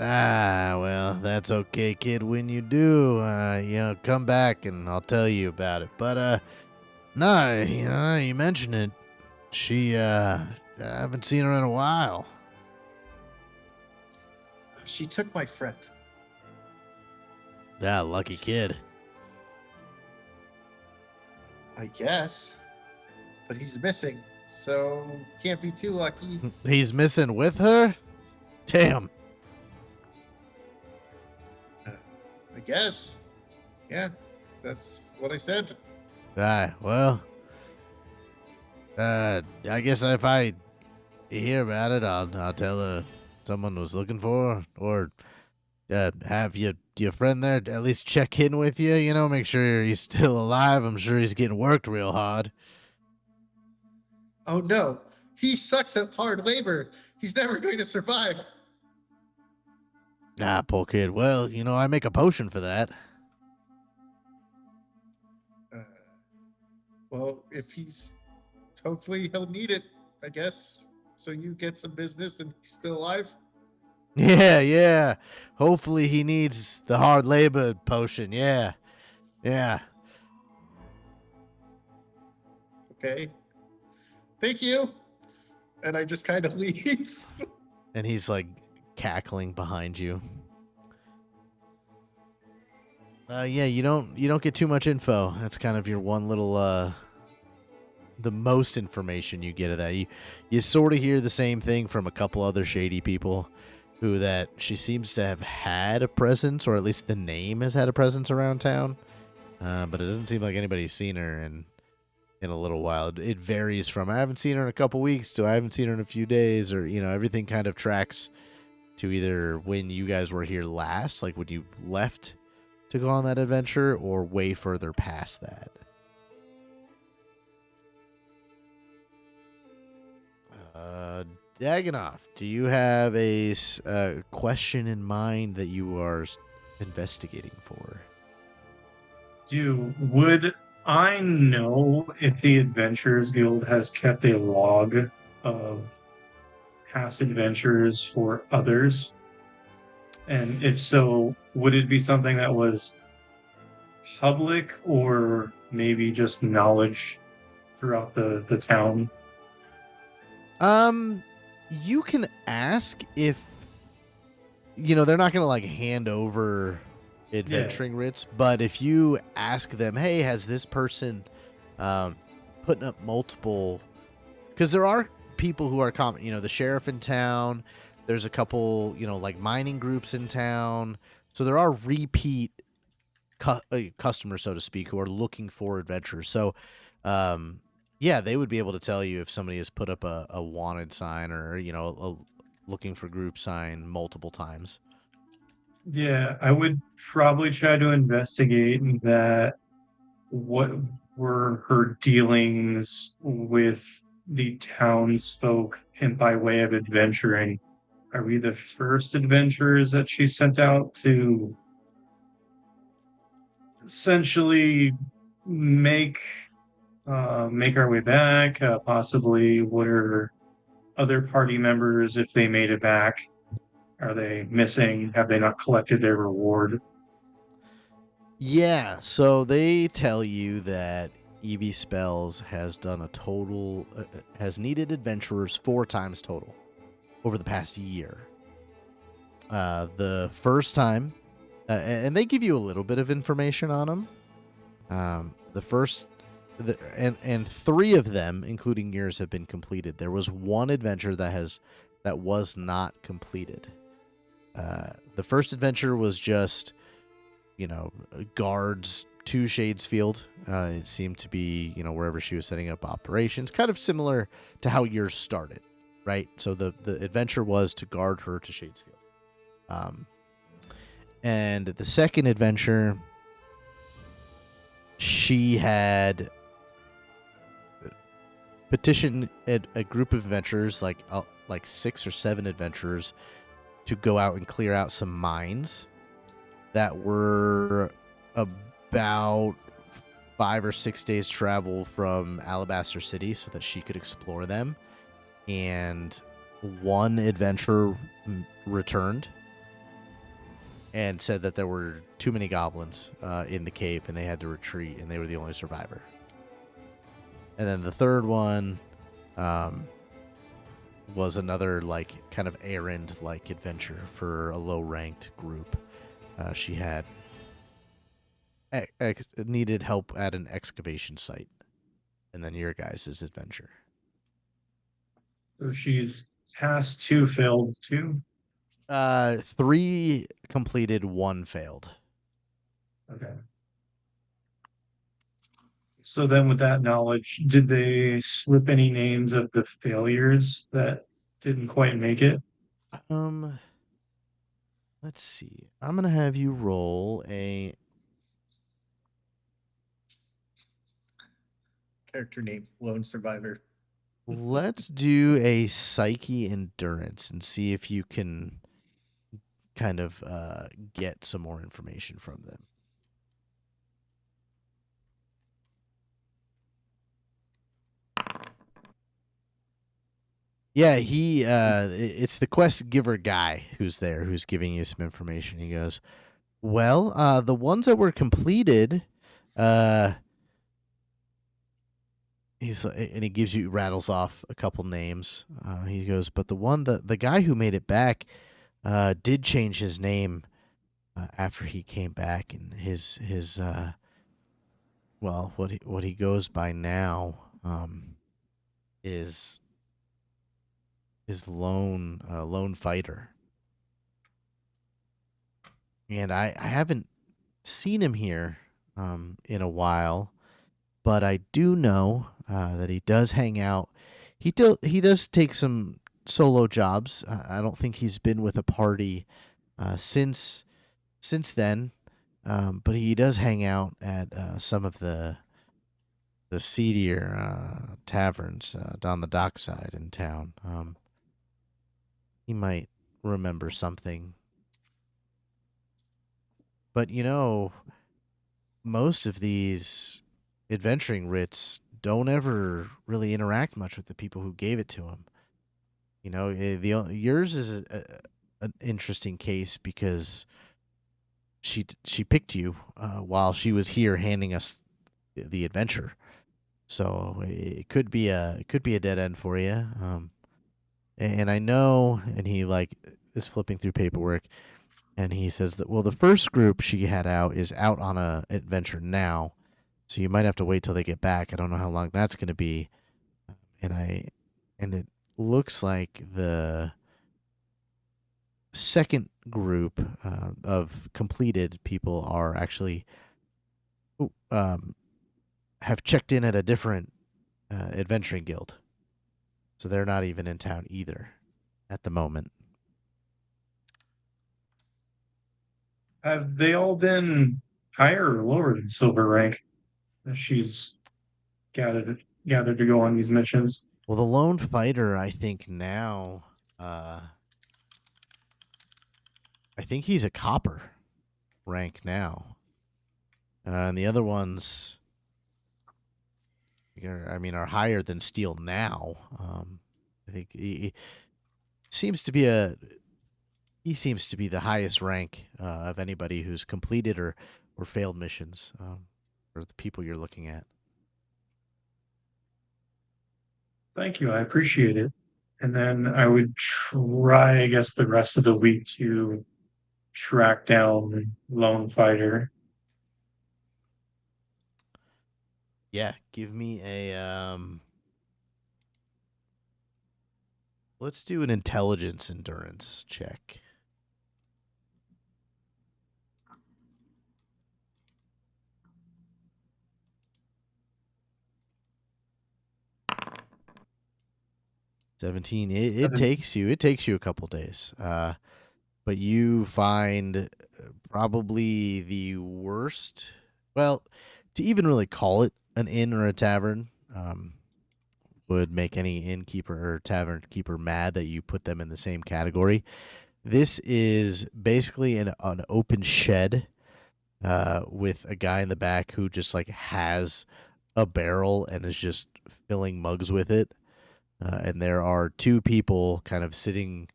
Ah, well, that's okay, kid. When you do, come back and I'll tell you about it. But, no, you mentioned it. She, I haven't seen her in a while. She took my friend. Ah, lucky kid. I guess. But he's missing, so can't be too lucky. He's missing with her? Damn. guess. Yeah, that's what I said. Well, I guess if I hear about it, I'll tell someone was looking for, or have your friend there at least check in with you. You know, make sure he's still alive. I'm sure he's getting worked real hard. Oh no, he sucks at hard labor. He's never going to survive. Poor kid. Well, you know, I make a potion for that. Uh, well, if he's, hopefully he'll need it, I guess. So you get some business and he's still alive. Yeah. Hopefully he needs the hard labor potion. Yeah. Okay. Thank you. And I just kind of leave. And he's like cackling behind you. Yeah, you don't get too much info. That's kind of your one little the most information you get of that. You sort of hear the same thing from a couple other shady people who that she seems to have had a presence, or at least the name has had a presence around town. But it doesn't seem like anybody's seen her in a little while. It varies from I haven't seen her in a couple weeks to I haven't seen her in a few days, or everything kind of tracks to either when you guys were here last, like when you left to go on that adventure, or way further past that. Dagonoff, do you have a question in mind that you are investigating for? Would I know if the Adventurers Guild has kept a log of past adventures for others? And if so, would it be something that was public or maybe just knowledge throughout the town? You can ask if they're not gonna like hand over adventuring writs, but if you ask them, hey, has this person putting up multiple, because there are people who are common, the sheriff in town, there's a couple like mining groups in town, so there are repeat customers, so to speak, who are looking for adventures. So yeah, they would be able to tell you if somebody has put up a wanted sign, or a looking for group sign multiple times. Yeah, I would probably try to investigate that. What were her dealings with the townsfolk, and by way of adventuring? Are we the first adventurers that she sent out to essentially make our way back? Possibly, what are other party members, if they made it back? Are they missing? Have they not collected their reward? Yeah, so they tell you that EV Spells has done a total, has needed adventurers 4 times total over the past year. The first time, and they give you a little bit of information on them. And 3 of them, including yours, have been completed. There was one adventure that was not completed. The first adventure was just, guards to Shadesfield. It seemed to be, wherever she was setting up operations, kind of similar to how yours started, right? So the adventure was to guard her to Shadesfield. And the second adventure, she had petitioned a group of adventurers, like 6 or 7 adventurers, to go out and clear out some mines that were about 5 or 6 days travel from Alabaster City, so that she could explore them. And one adventurer returned and said that there were too many goblins in the cave, and they had to retreat, and they were the only survivor. And then the third one was another kind of errand adventure for a low ranked group. She had needed help at an excavation site, and then your guys' adventure. So she's passed 2, failed 2. 3 completed, 1 failed. Okay. So then with that knowledge, did they slip any names of the failures that didn't quite make it? Um, let's see. I'm gonna have you roll a. Character name, lone survivor. Let's do a psyche endurance and see if you can kind of get some more information from them. Yeah, it's the quest giver guy who's there, who's giving you some information. He goes, well, the ones that were completed, uh, and he gives you, rattles off a couple names. He goes, but the guy who made it back, did change his name, after he came back, and his well, what he goes by now, is lone fighter. And I haven't seen him here, in a while, but I do know, that he does hang out. He does take some solo jobs. I don't think he's been with a party, since then, but he does hang out at, some of the seedier, taverns, down the dockside in town. He might remember something, but most of these adventuring writs don't ever really interact much with the people who gave it to him. Yours is an interesting case because she picked you, while she was here handing us the adventure. So it could be a dead end for you. And I know, and he is flipping through paperwork, and he says that, well, the first group she had out is out on a adventure now, so you might have to wait till they get back. I don't know how long that's going to be, and it looks like the second group, of completed people are actually, have checked in at a different, adventuring guild, so they're not even in town either at the moment. Have they all been higher or lower than silver rank as she's gathered to go on these missions? Well, the lone fighter, I think now, I think he's a copper rank now, and the other ones, are higher than Steele now. I think seems to be he seems to be the highest rank, of anybody who's completed or failed missions, or the people you're looking at. Thank you, I appreciate it. And then I would try, I guess, the rest of the week to track down Lone Fighter. Yeah, give me let's do an intelligence endurance check. $17. It takes you a couple days. But you find, probably the worst. Well, to even really call it an inn or a tavern, would make any innkeeper or tavern keeper mad that you put them in the same category. This is basically an open shed, with a guy in the back who just has a barrel and is just filling mugs with it. And there are two people kind of sitting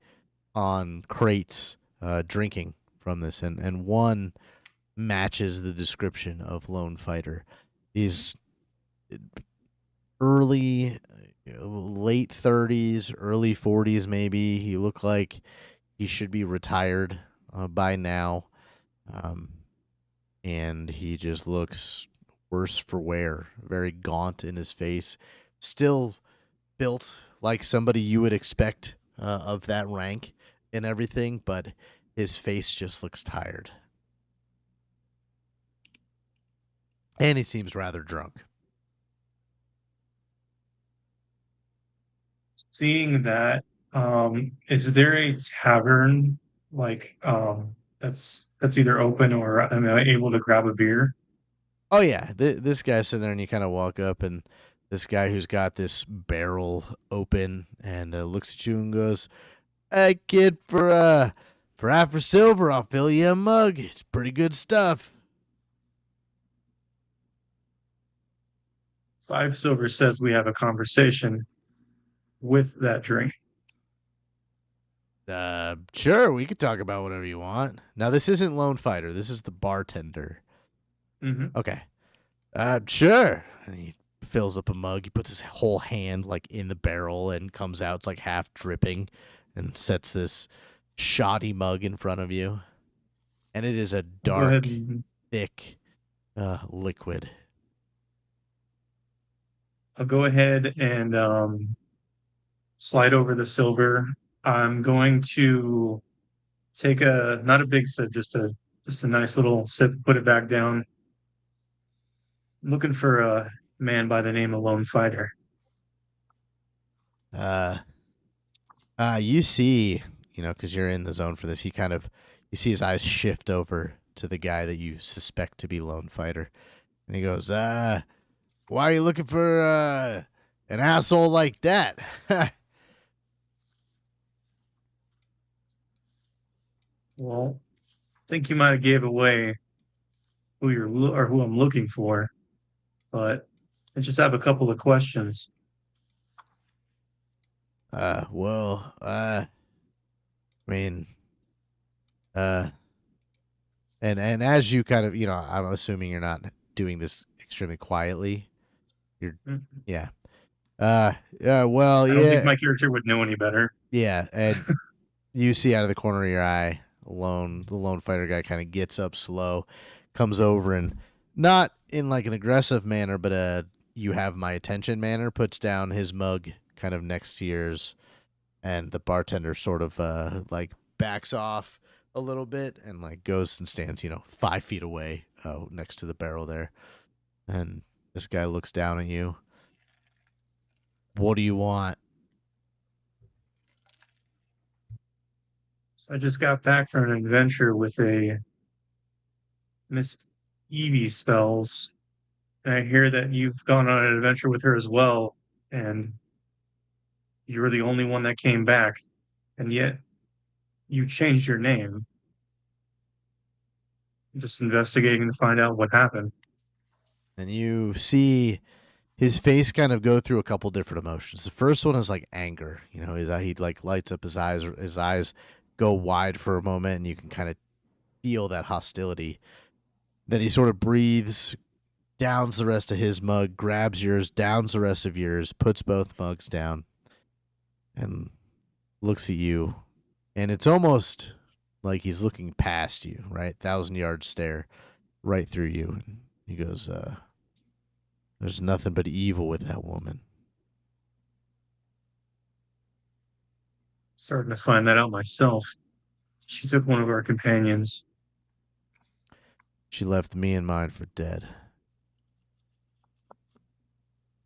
on crates, drinking from this, and one matches the description of lone fighter. He's late 30s, early 40s maybe. He looked like he should be retired, by now, and he just looks worse for wear, very gaunt in his face, still built like somebody you would expect, of that rank and everything, but his face just looks tired. And he seems rather drunk. Seeing that, is there a tavern like that's either open or am I able to grab a beer? Oh yeah, this guy's sitting there, and you kind of walk up, and this guy who's got this barrel open and looks at you and goes, "Hey kid, for half a silver, I'll fill you a mug. It's pretty good stuff." 5 silver says we have a conversation with that drink. Sure, we could talk about whatever you want. Now this isn't Lone Fighter. This is the bartender. Mm-hmm. Okay. Sure. And he fills up a mug. He puts his whole hand like in the barrel and comes out. It's like half dripping, and sets this shoddy mug in front of you. And it is a Go ahead dark, and thick liquid. I'll go ahead and slide over the silver. I'm going to take a not a big sip, just a nice little sip, put it back down. Looking for a man by the name of Lone Fighter. You see, because you're in the zone for this, you see his eyes shift over to the guy that you suspect to be Lone Fighter. And he goes, why are you looking for an asshole like that? Well, I think you might have gave away who I'm looking for, but I just have a couple of questions. I mean, and as you kind of, I'm assuming you're not doing this extremely quietly. Mm, Yeah. Well, I don't think yeah, my character would know any better. yeah, and you see out of the corner of your eye, the lone fighter guy kind of gets up slow, comes over, and not in like an aggressive manner, but you have my attention manner, puts down his mug kind of next to yours, and the bartender sort of like backs off a little bit and like goes and stands 5 feet away next to the barrel there, and this guy looks down at you. What do you want? So I just got back from an adventure with a Miss Evie spells, and I hear that you've gone on an adventure with her as well, and you were the only one that came back, and yet you changed your name. Just investigating to find out what happened. And you see his face kind of go through a couple different emotions. The first one is like anger. He like lights up his eyes. His eyes go wide for a moment, and you can kind of feel that hostility. Then he sort of breathes, downs the rest of his mug, grabs yours, downs the rest of yours, puts both mugs down, and looks at you. And it's almost like he's looking past you, right? 1,000-yard stare right through you. And he goes, there's nothing but evil with that woman. Starting to find that out myself. She took one of our companions. She left me and mine for dead.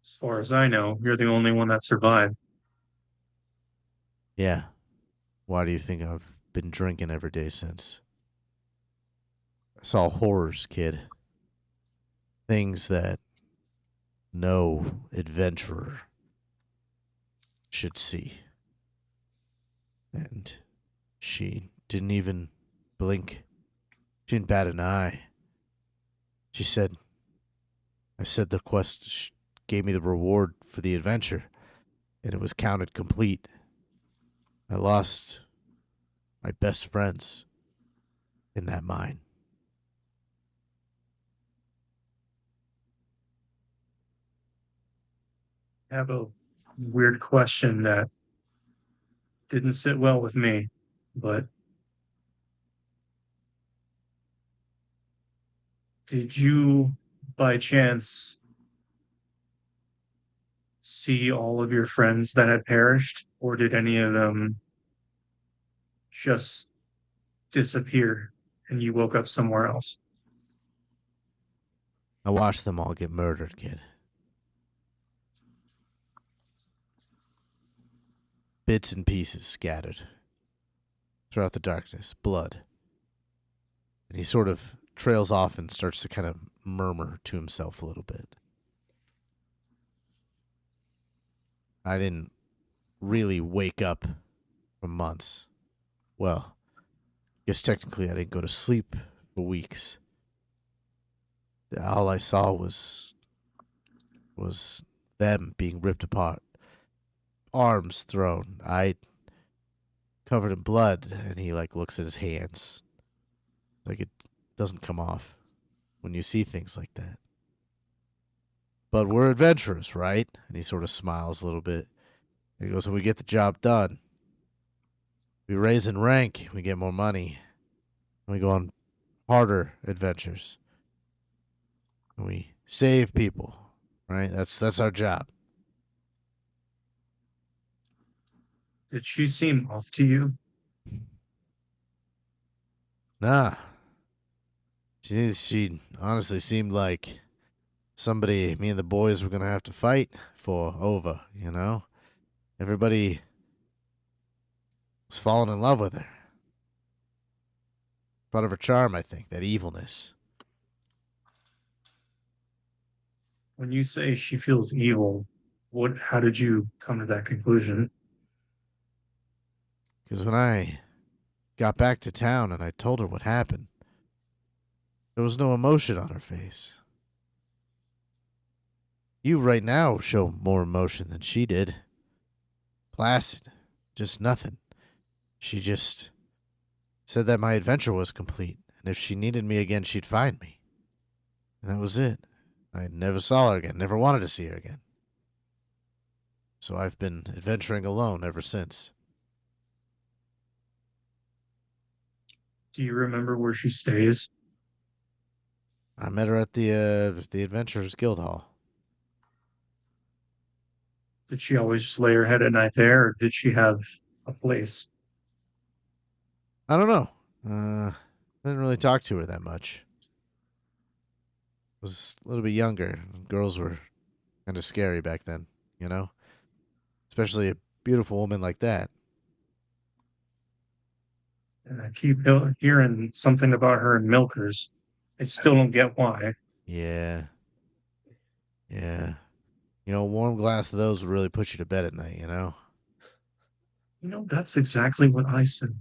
As far as I know, you're the only one that survived. Yeah. Why do you think I've been drinking every day since? I saw horrors, kid. Things that no adventurer should see. And she didn't even blink. She didn't bat an eye. I said the quest gave me the reward for the adventure, and it was counted complete. I lost my best friends in that mine. I have a weird question that didn't sit well with me, but did you by chance see all of your friends that had perished, or did any of them just disappear and you woke up somewhere else? I watched them all get murdered, kid. Bits and pieces scattered throughout the darkness, blood. And he sort of trails off and starts to kind of murmur to himself a little bit. I didn't really wake up for months. Well, I guess technically I didn't go to sleep for weeks. All I saw was them being ripped apart, arms thrown, I covered in blood, and he like looks at his hands, like it doesn't come off when you see things like that. But we're adventurers, right? And he sort of smiles a little bit. He goes, when we get the job done, we raise in rank, we get more money, and we go on harder adventures. And we save people, right? That's our job. Did she seem off to you? Nah. She honestly seemed like somebody me and the boys were gonna have to fight for over, you know? Everybody was falling in love with her. Part of her charm, I think, that evilness. When you say she feels evil, how did you come to that conclusion? Because when I got back to town and I told her what happened, there was no emotion on her face. You right now show more emotion than she did. Placid. Just nothing. She just said that my adventure was complete, and if she needed me again, she'd find me. And that was it. I never saw her again, never wanted to see her again. So I've been adventuring alone ever since. Do you remember where she stays? I met her at the Adventurers Guild Hall. Did she always just lay her head at night there, or did she have a place? I don't know. I didn't really talk to her that much. I was a little bit younger. Girls were kind of scary back then, you know? Especially a beautiful woman like that. And I keep hearing something about her and milkers. I still don't get why. Yeah. Yeah. You know, a warm glass of those would really put you to bed at night, you know? That's exactly what I said.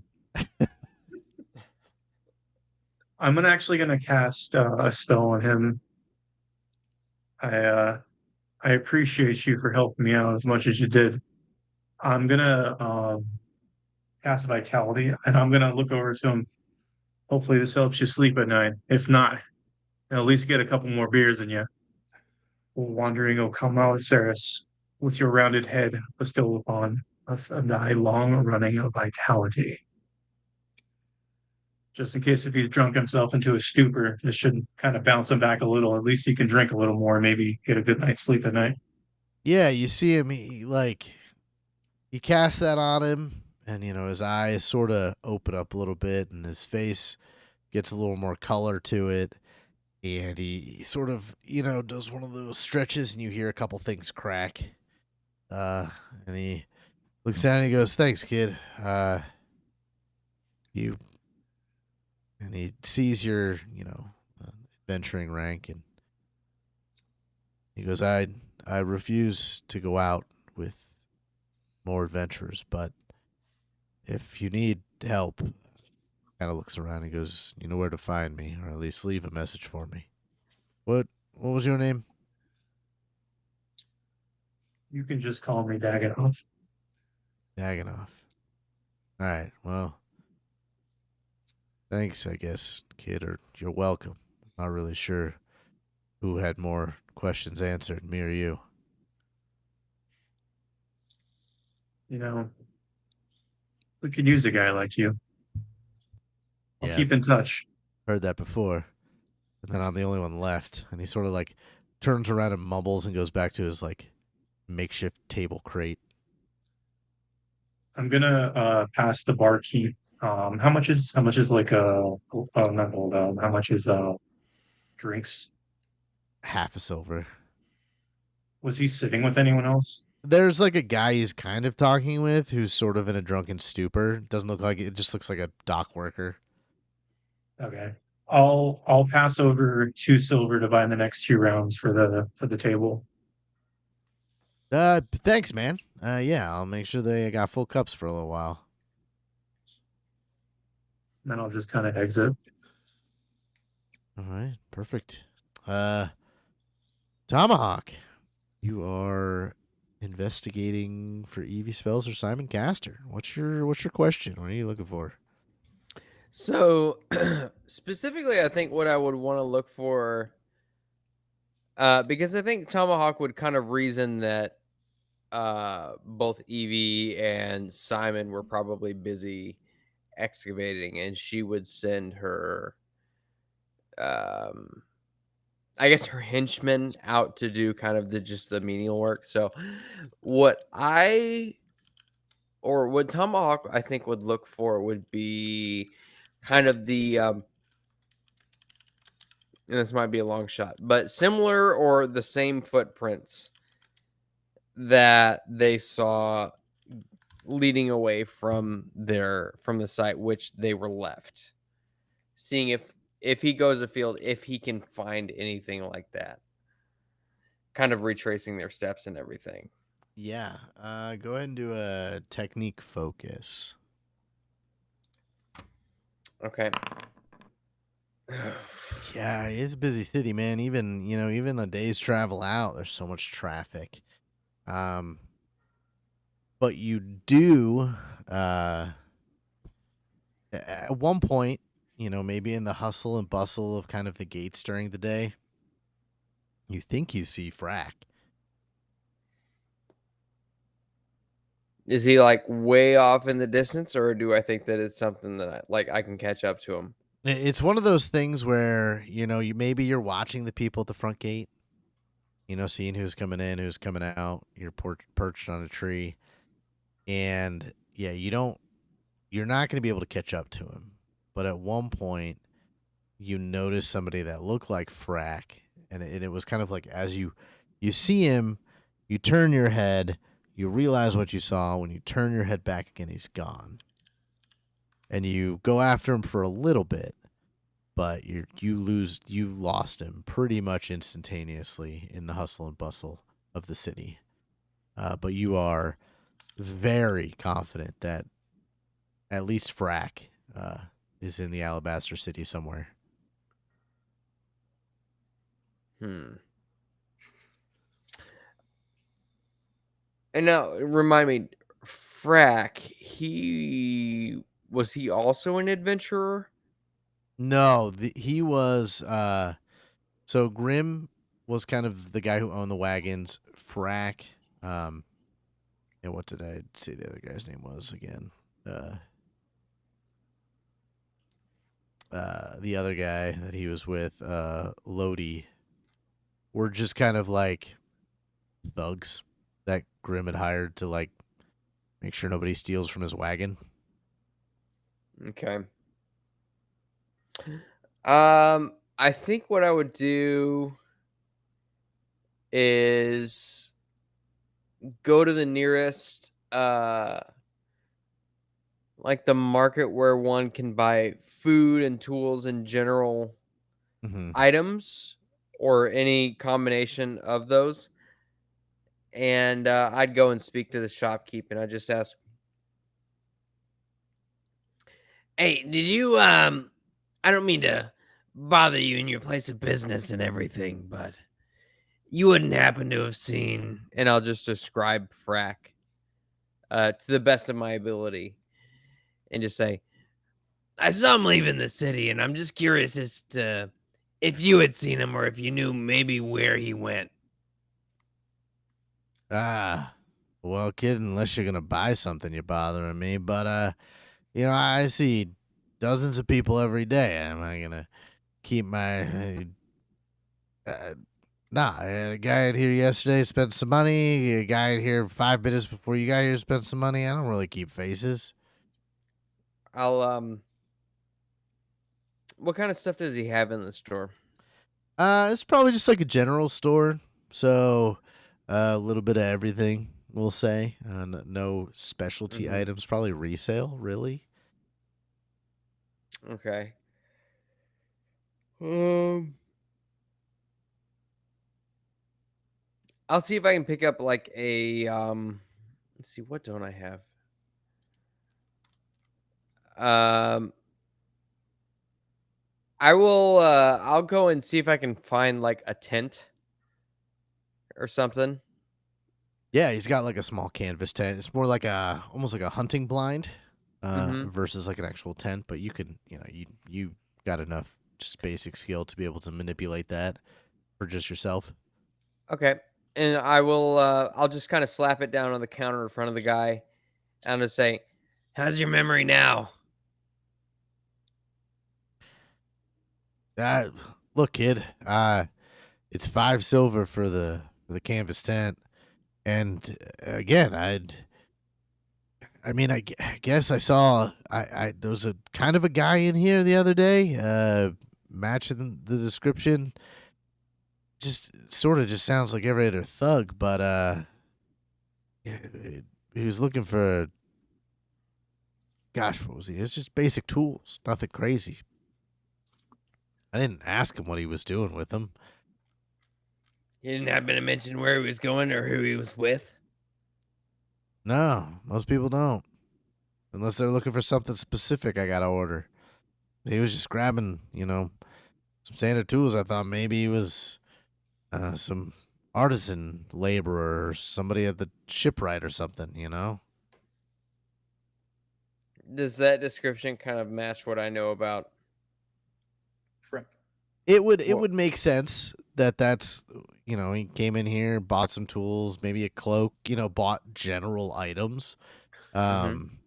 I'm actually gonna cast a spell on him. I appreciate you for helping me out as much as you did. I'm gonna cast Vitality, and I'm gonna look over to him. Hopefully, this helps you sleep at night. If not, at least get a couple more beers in you. Wandering O Ceres, with your rounded head bestowed upon us of thy long running of vitality. Just in case if he's drunk himself into a stupor, this should kind of bounce him back a little. At least he can drink a little more and maybe get a good night's sleep at night. Yeah, you see him, he casts that on him, and, his eyes sort of open up a little bit, and his face gets a little more color to it. And he sort of, does one of those stretches, and you hear a couple things crack. And he looks down and he goes, "Thanks, kid. You." And he sees your, adventuring rank, and he goes, "I refuse to go out with more adventurers, but if you need help," kind of looks around. He goes, "You know where to find me, or at least leave a message for me." What was your name? You can just call me Daggenoff. Daggenoff. All right. Well, thanks, I guess, kid, or you're welcome. Not really sure who had more questions answered, me or you. We could use a guy like you. I'll Yeah, keep in touch. heard that before. And then I'm the only one left. And he sort of turns around and mumbles and goes back to his makeshift table crate. I'm gonna pass the barkeep. How much is like not gold, how much is drinks? half a silver. Was he sitting with anyone else? There's like a guy he's kind of talking with who's sort of in a drunken stupor. Doesn't look like it, just looks like a dock worker. Okay. I'll pass over 2 silver to buy the next 2 rounds for the table. Thanks, man. Yeah, I'll make sure they got full cups for a little while. Then I'll just kind of exit. All right, perfect. Tomahawk, you are investigating for Evie spells or Simon Caster. What's your question? What are you looking for? So specifically, I think what I would want to look for, because I think Tomahawk would kind of reason that both Evie and Simon were probably busy excavating, and she would send her, I guess, her henchmen out to do kind of the menial work. So what Tomahawk I think would look for would be kind of and this might be a long shot, but similar or the same footprints that they saw leading away from the site which they were left. Seeing if he goes afield, if he can find anything like that. Kind of retracing their steps and everything. Yeah. Go ahead and do a technique focus. Okay. Yeah, it's a busy city, man. Even a day's travel out, there's so much traffic. But you do, at one point, maybe in the hustle and bustle of kind of the gates during the day, you think you see Frack. Is he like way off in the distance, or do I think that it's something that I can catch up to him? It's one of those things where, you're watching the people at the front gate, seeing who's coming in, who's coming out. You're perched on a tree. And yeah, you're not going to be able to catch up to him. But at one point, you notice somebody that looked like Frack. And it was kind of like as you see him, you turn your head, you realize what you saw. When you turn your head back again, he's gone. And you go after him for a little bit, but you lost him pretty much instantaneously in the hustle and bustle of the city. But you are very confident that at least Frack is in the Alabaster City somewhere. And now, remind me, Frack, was he also an adventurer? No, he was. So Grim was kind of the guy who owned the wagons. Frack, and what did I say the other guy's name was again? The other guy that he was with, Lodi, were just kind of like thugs that Grim had hired to like make sure nobody steals from his wagon. Okay. I think what I would do is go to the nearest like the market where one can buy food and tools and general items or any combination of those. And I'd go and speak to the shopkeep and I just ask, Hey, did you I don't mean to bother you in your place of business and everything, but you wouldn't happen to have seen, and I'll just describe Frack to the best of my ability and just say, I saw him leaving the city, and I'm just curious as to if you had seen him or if you knew maybe where he went. Well, kid, unless you're gonna buy something, you're bothering me. But I see dozens of people every day. Am I gonna keep my? Nah, a guy out here yesterday spent some money. A guy out here 5 minutes before you got here spent some money. I don't really keep faces. I'll what kind of stuff does he have in the store? It's probably just like a general store, so a little bit of everything. We'll say, no specialty Mhm. items. Probably resale, really. Okay. Um, I'll see if I can pick up like a let's see, what don't I have? Um I'll go and see if I can find like a tent or something. Yeah, he's got like a small canvas tent. It's more like almost like a hunting blind, Mhm. versus like an actual tent. But you can, you got enough just basic skill to be able to manipulate that for just yourself. Okay. And I'll just kind of slap it down on the counter in front of the guy and I'll just say, "How's your memory now?" Uh, Look, kid. It's 5 silver for the canvas tent, and again, I guess I saw there was a kind of a guy in here the other day, matching the description. Just sort of just sounds like every other thug, but yeah, he was looking for, gosh, what was he? It's just basic tools, nothing crazy. I didn't ask him what he was doing with them. He didn't happen to mention where he was going or who he was with. No, most people don't, unless they're looking for something specific. I gotta order. He was just grabbing, some standard tools. I thought maybe he was some artisan laborer or somebody at the shipwright or something. Does that description kind of match what I know about Frick. It would what? make sense that that's he came in here, bought some tools, maybe a cloak, bought general items. Mhm. Um,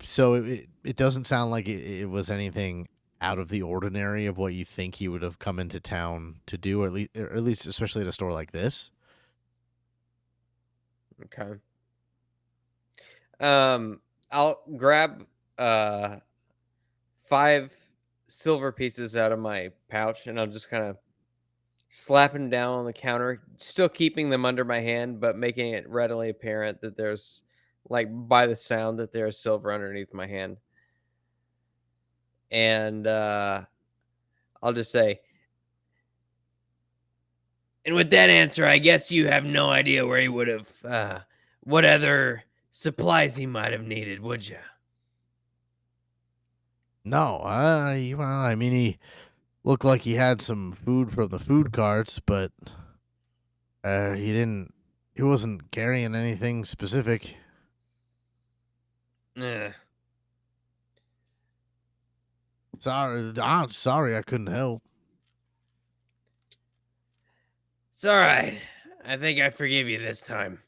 so it doesn't sound like it was anything out of the ordinary of what you think he would have come into town to do, or at least especially at a store like this. Okay. Um, I'll grab uh 5 silver pieces out of my pouch and I'll just kind of slap them down on the counter, still keeping them under my hand, but making it readily apparent that there's like by the sound that there's silver underneath my hand. And I'll just say, And with that answer, I guess you have no idea where he would have, what other supplies he might have needed, would you? No, well, I mean, he looked like he had some food from the food carts, but he didn't. He wasn't carrying anything specific. Eh. Sorry, I'm sorry I couldn't help. It's all right. I think I forgive you this time.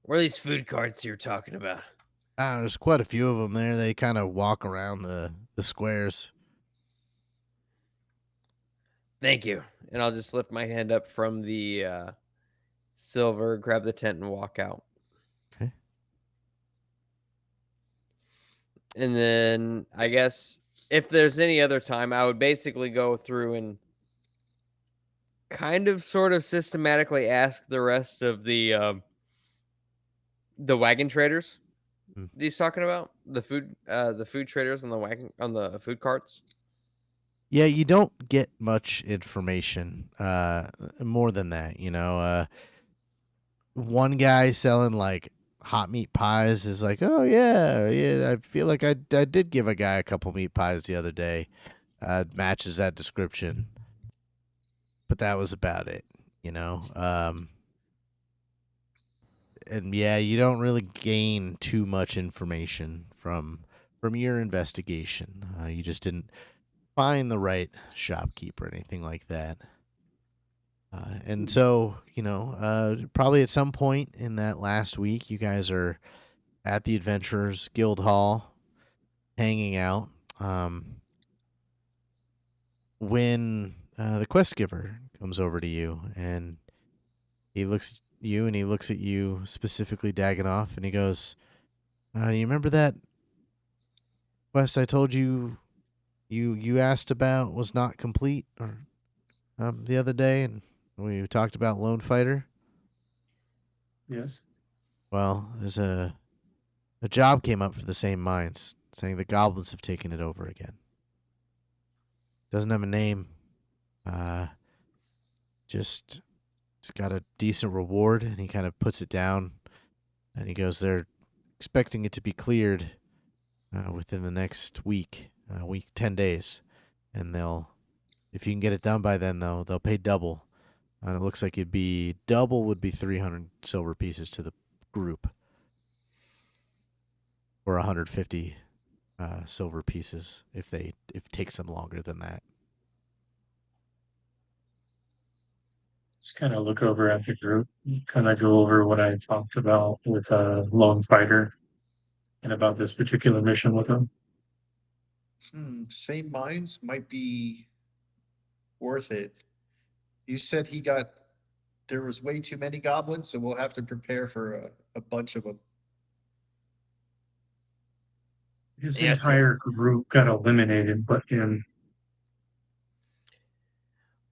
Where are these food carts you're talking about? There's quite a few of them there. They kind of walk around the squares. Thank you. and I'll just lift my hand up from the silver, grab the tent, and walk out. Okay. And then I guess if there's any other time, I would basically go through and kind of sort of systematically ask the rest of the wagon traders Hmm. that he's talking about, the food traders on the wagon on the food carts. Yeah, you don't get much information. More than that, one guy selling like hot meat pies is like, oh yeah. I feel like I did give a guy a couple meat pies the other day. Matches that description, but that was about it. You know. And yeah, you don't really gain too much information from your investigation. You just didn't find the right shopkeeper or anything like that. And so, probably at some point in that last week, you guys are at the Adventurers Guild Hall hanging out. When the quest giver comes over to you and he looks at you and he looks at you specifically, Dagganoff, and he goes, you remember that quest I told you asked about was not complete? Or the other day, and we talked about Lone Fighter? Yes. Well, there's a job came up for the same mines, saying the goblins have taken it over again. Doesn't have a name. Just it's got a decent reward, and he kind of puts it down, and he goes, they're expecting it to be cleared within the next week, 10 days, and if you can get it done by then, they'll pay double, and it looks like it'd be double would be 300 silver pieces to the group, or 150 silver pieces if it takes them longer than that. Just kind of look over at the group, kind of go over what I talked about with Lone Fighter and about this particular mission with him. Same mines might be worth it. You said there was way too many goblins, so we'll have to prepare for a bunch of them. His Yeah, entire group got eliminated, but him.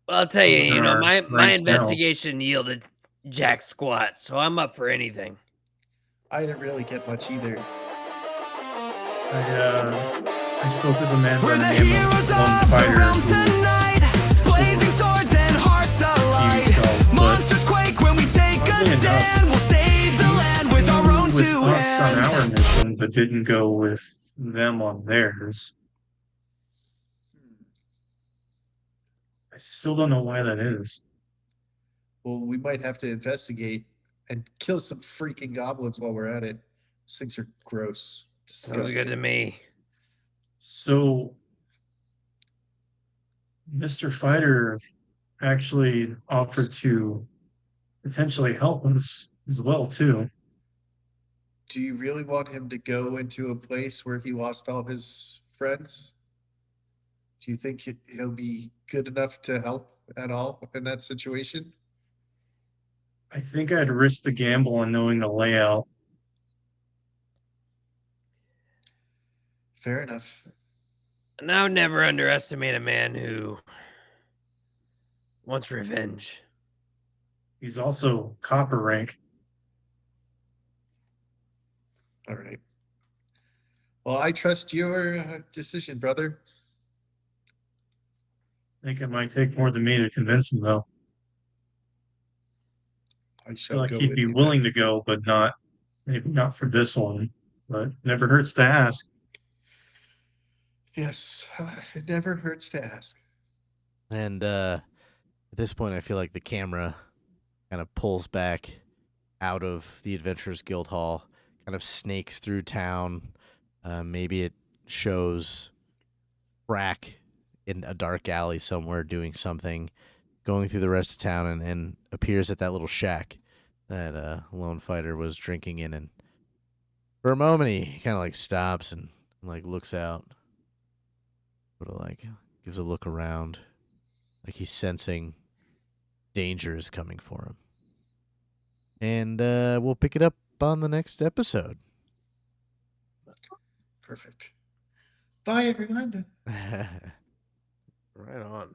Well, I'll tell you, Within my our my ranks now. investigation yielded jack squat, so I'm up for anything. I didn't really get much either. I spoke with a man by We're the the name heroes of Lone of the Fighter realm who tonight, blazing swords and hearts alight. spells, but Monsters quake when we take a oddly enough, stand. We'll save the land with our own with two us on our hands. mission, but didn't go with them on theirs. I still don't know why that is. Well, we might have to investigate and kill some freaking goblins while we're at it. Those things are gross. Sounds good to me. So, Mr. Fighter actually offered to potentially help us as well too. Do you really want him to go into a place where he lost all his friends? Do you think he'll be good enough to help at all in that situation? I think I'd risk the gamble on knowing the layout. Fair enough. And I would never underestimate a man who wants revenge. He's also copper rank. All right. Well, I trust your decision, brother. I think it might take more than me to convince him, though. I I shall feel like go he'd with be you willing then. to go, but maybe not for this one. But never hurts to ask. Yes, it never hurts to ask. And at this point, I feel like the camera kind of pulls back out of the Adventurers Guild Hall, kind of snakes through town. Maybe it shows Brack in a dark alley somewhere doing something, going through the rest of town, and appears at that little shack that Lone Fighter was drinking in. And for a moment, he kind of like stops and like looks out, sort of like gives a look around, like he's sensing danger is coming for him. And we'll pick it up on the next episode. Perfect. Bye, everyone. Right on.